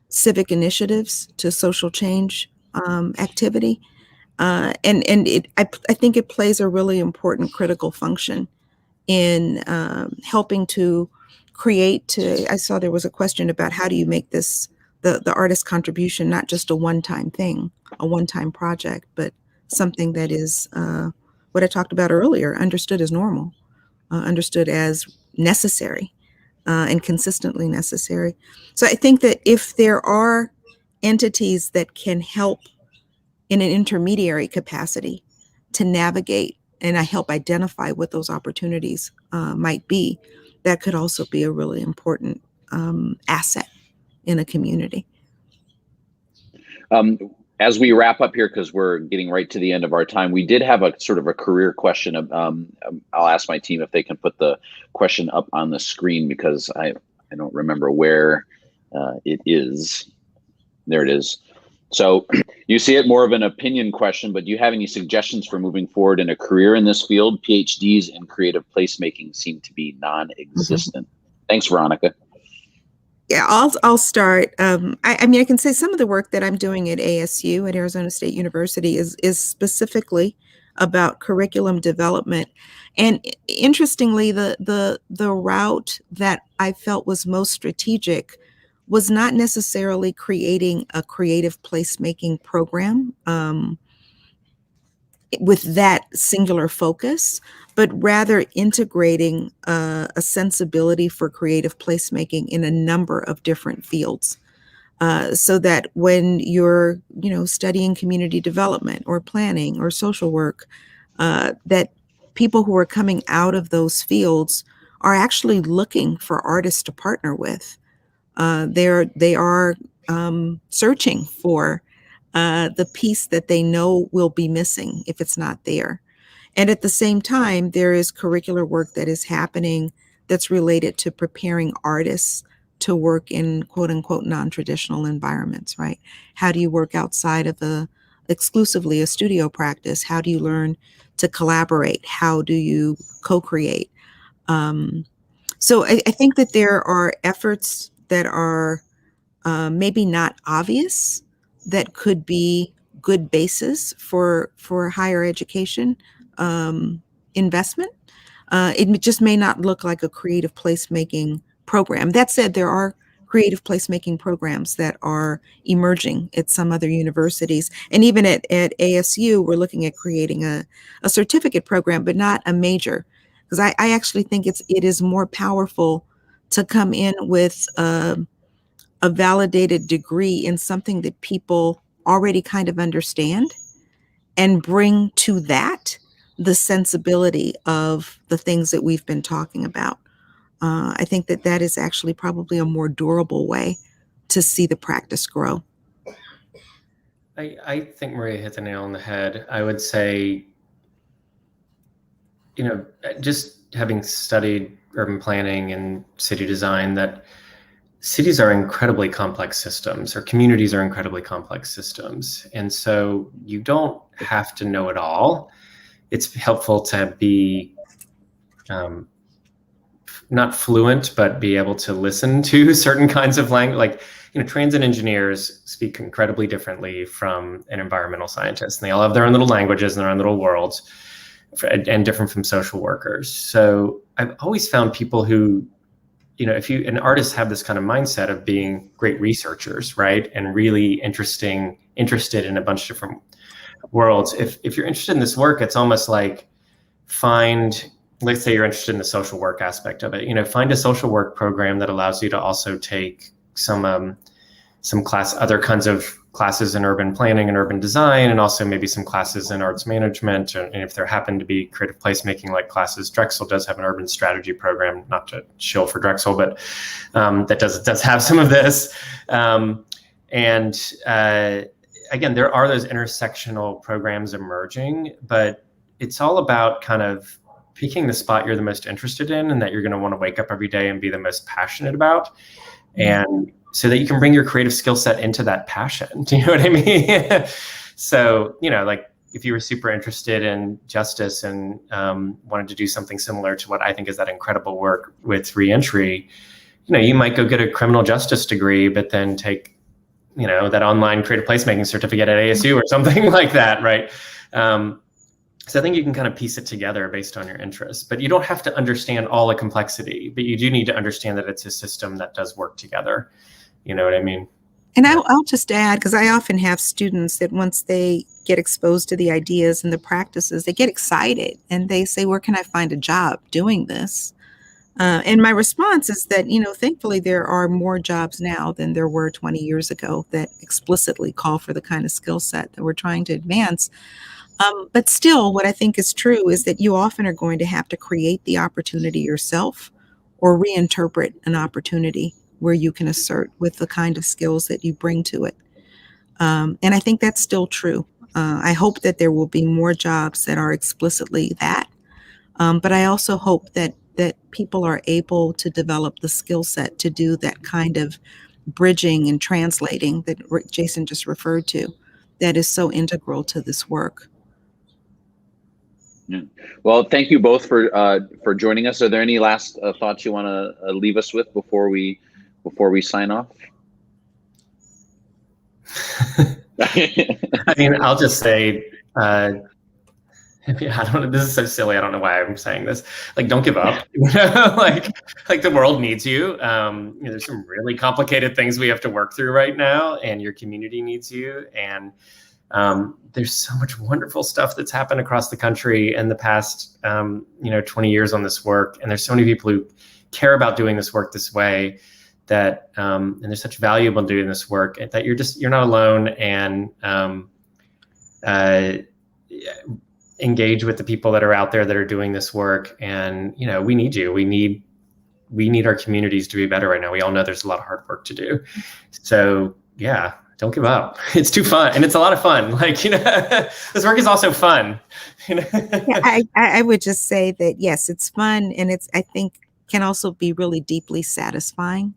civic initiatives, to social change activity. I think it plays a really important critical function in helping to create. I saw there was a question about how do you make this the artist contribution not just a one-time thing, a one-time project, but something that is what I talked about earlier, understood as normal, understood as necessary, and consistently necessary. So I think that if there are entities that can help in an intermediary capacity to navigate and I help identify what those opportunities might be, that could also be a really important asset in a community. As we wrap up here, because we're getting right to the end of our time, we did have a sort of a career question. I'll ask my team if they can put the question up on the screen because I don't remember where it is. There it is. So you see it more of an opinion question, but do you have any suggestions for moving forward in a career in this field? PhDs in creative placemaking seem to be non-existent. Thanks, Veronica. Yeah, I'll start. I mean, I can say some of the work that I'm doing at ASU, at Arizona State University, is specifically about curriculum development. And interestingly, the route that I felt was most strategic was not necessarily creating a creative placemaking program with that singular focus, but rather integrating a sensibility for creative placemaking in a number of different fields. So that when you're, studying community development or planning or social work, that people who are coming out of those fields are actually looking for artists to partner with. They are searching for the piece that they know will be missing if it's not there. And at the same time, there is curricular work that is happening that's related to preparing artists to work in quote unquote non-traditional environments, right? How do you work outside of exclusively a studio practice? How do you learn to collaborate? How do you co-create? So I think that there are efforts that are maybe not obvious that could be good basis for higher education investment. It just may not look like a creative placemaking program. That said, there are creative placemaking programs that are emerging at some other universities. And even at ASU, we're looking at creating a certificate program, but not a major. Because I actually think it is more powerful to come in with a validated degree in something that people already kind of understand and bring to that the sensibility of the things that we've been talking about. I think that that is actually probably a more durable way to see the practice grow. I think Maria hit the nail on the head. I would say, just having studied urban planning and city design, that cities are incredibly complex systems, or communities are incredibly complex systems. And so you don't have to know it all. It's helpful to be not fluent, but be able to listen to certain kinds of language. Like, transit engineers speak incredibly differently from an environmental scientist. And they all have their own little languages and their own little worlds, and different from social workers. So I've always found people who, an artist have this kind of mindset of being great researchers, right? And really interested in a bunch of different worlds. If you're interested in this work, it's almost like let's say you're interested in the social work aspect of it, find a social work program that allows you to also take some other kinds of classes in urban planning and urban design, and also maybe some classes in arts management. And if there happen to be creative placemaking like classes, Drexel does have an urban strategy program, not to shill for Drexel, but that does have some of this. Again, there are those intersectional programs emerging, but it's all about kind of picking the spot you're the most interested in and that you're going to want to wake up every day and be the most passionate about. And so that you can bring your creative skill set into that passion. Do you know what I mean? So, like if you were super interested in justice and wanted to do something similar to what I think is that incredible work with reentry, you might go get a criminal justice degree, but then take, that online creative placemaking certificate at ASU or something like that, right? So I think you can kind of piece it together based on your interests, but you don't have to understand all the complexity, but you do need to understand that it's a system that does work together. You know what I mean? And I'll just add, because I often have students that once they get exposed to the ideas and the practices, they get excited and they say, where can I find a job doing this? And my response is that, thankfully there are more jobs now than there were 20 years ago that explicitly call for the kind of skill set that we're trying to advance. But still, what I think is true is that you often are going to have to create the opportunity yourself or reinterpret an opportunity where you can assert with the kind of skills that you bring to it. And I think that's still true. I hope that there will be more jobs that are explicitly that. But I also hope that people are able to develop the skill set to do that kind of bridging and translating that Jason just referred to, that is so integral to this work. Yeah. Well, thank you both for joining us. Are there any last thoughts you want to leave us with before we sign off? I mean, I'll just say, I don't know. This is so silly. I don't know why I'm saying this. Like, don't give up. like the world needs you. There's some really complicated things we have to work through right now, and your community needs you. And there's so much wonderful stuff that's happened across the country in the past, 20 years on this work. And there's so many people who care about doing this work this way, that, and there's such value in doing this work, that you're not alone, and engage with the people that are out there that are doing this work. And, we need you. We need our communities to be better right now. We all know there's a lot of hard work to do. So, yeah, don't give up. It's too fun, and it's a lot of fun. Like, this work is also fun. Yeah, I would just say that, yes, it's fun, and I think, can also be really deeply satisfying.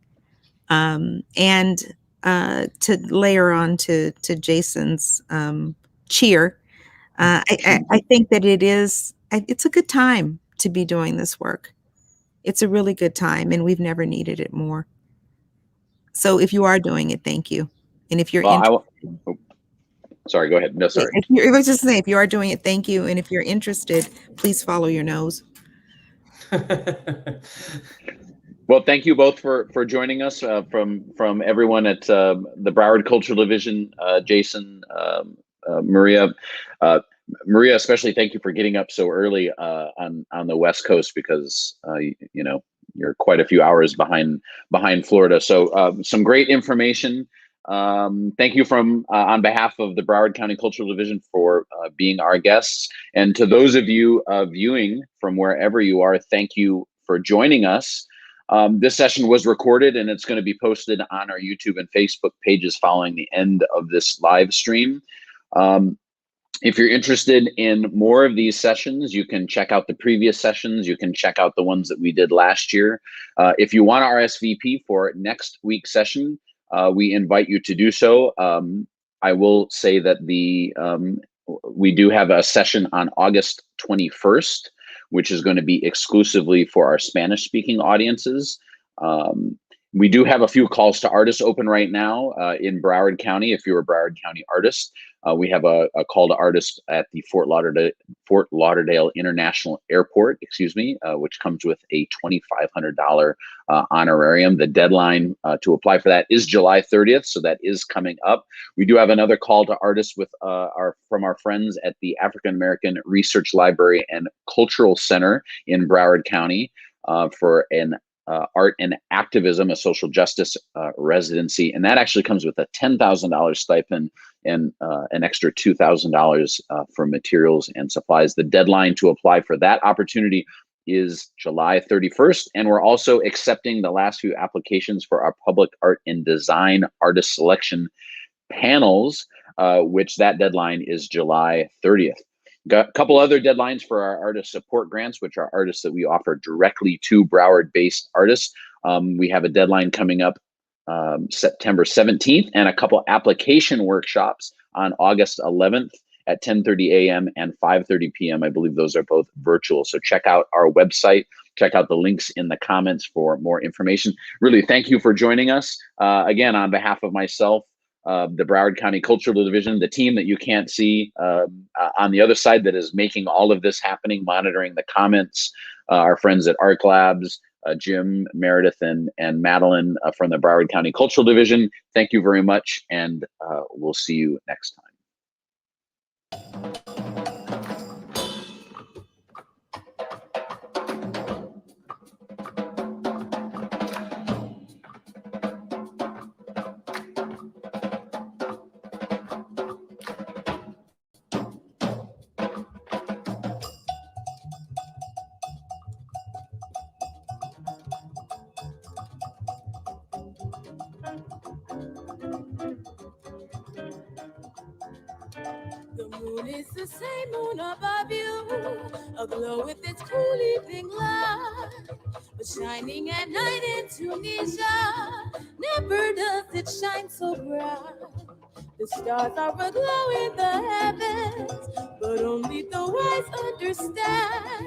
And to layer on to Jason's cheer, I think that it's a good time to be doing this work. It's a really good time, and we've never needed it more. So if you are doing it, thank you. And if you're Well, sorry, go ahead. No, sorry. I was just saying, if you are doing it, thank you. And if you're interested, please follow your nose. Well, thank you both for joining us, from everyone at the Broward Cultural Division, Jason, Maria. Maria, especially, thank you for getting up so early on the West Coast, because you're quite a few hours behind Florida. So some great information. Thank you on behalf of the Broward County Cultural Division for being our guests, and to those of you viewing from wherever you are, thank you for joining us. This session was recorded, and it's going to be posted on our YouTube and Facebook pages following the end of this live stream. If you're interested in more of these sessions, you can check out the previous sessions. You can check out the ones that we did last year. If you want to RSVP for next week's session, we invite you to do so. I will say that we do have a session on August 21st, which is going to be exclusively for our Spanish-speaking audiences. We do have a few calls to artists open right now in Broward County. If you're a Broward County artist, we have a call to artists at the Fort Lauderdale International Airport, which comes with a $2,500 honorarium. The deadline to apply for that is July 30th, so that is coming up. We do have another call to artists from our friends at the African American Research Library and Cultural Center in Broward County for an art and activism, a social justice residency, and that actually comes with a $10,000 stipend and an extra $2,000 for materials and supplies. The deadline to apply for that opportunity is July 31st, and we're also accepting the last few applications for our public art and design artist selection panels, which that deadline is July 30th. Got a couple other deadlines for our artist support grants, which are artists that we offer directly to Broward-based artists. We have a deadline coming up September 17th, and a couple application workshops on August 11th at 10:30 a.m. and 5:30 p.m. I believe those are both virtual. So check out our website. Check out the links in the comments for more information. Really, thank you for joining us. Again, on behalf of myself, the Broward County Cultural Division, the team that you can't see on the other side that is making all of this happening, monitoring the comments, our friends at Art Labs, Jim, Meredith, and Madeline from the Broward County Cultural Division. Thank you very much, and we'll see you next time. The moon is the same moon above you, aglow with its cool evening light. But shining at night in Tunisia, never does it shine so bright. The stars are aglow in the heavens, but only the wise understand.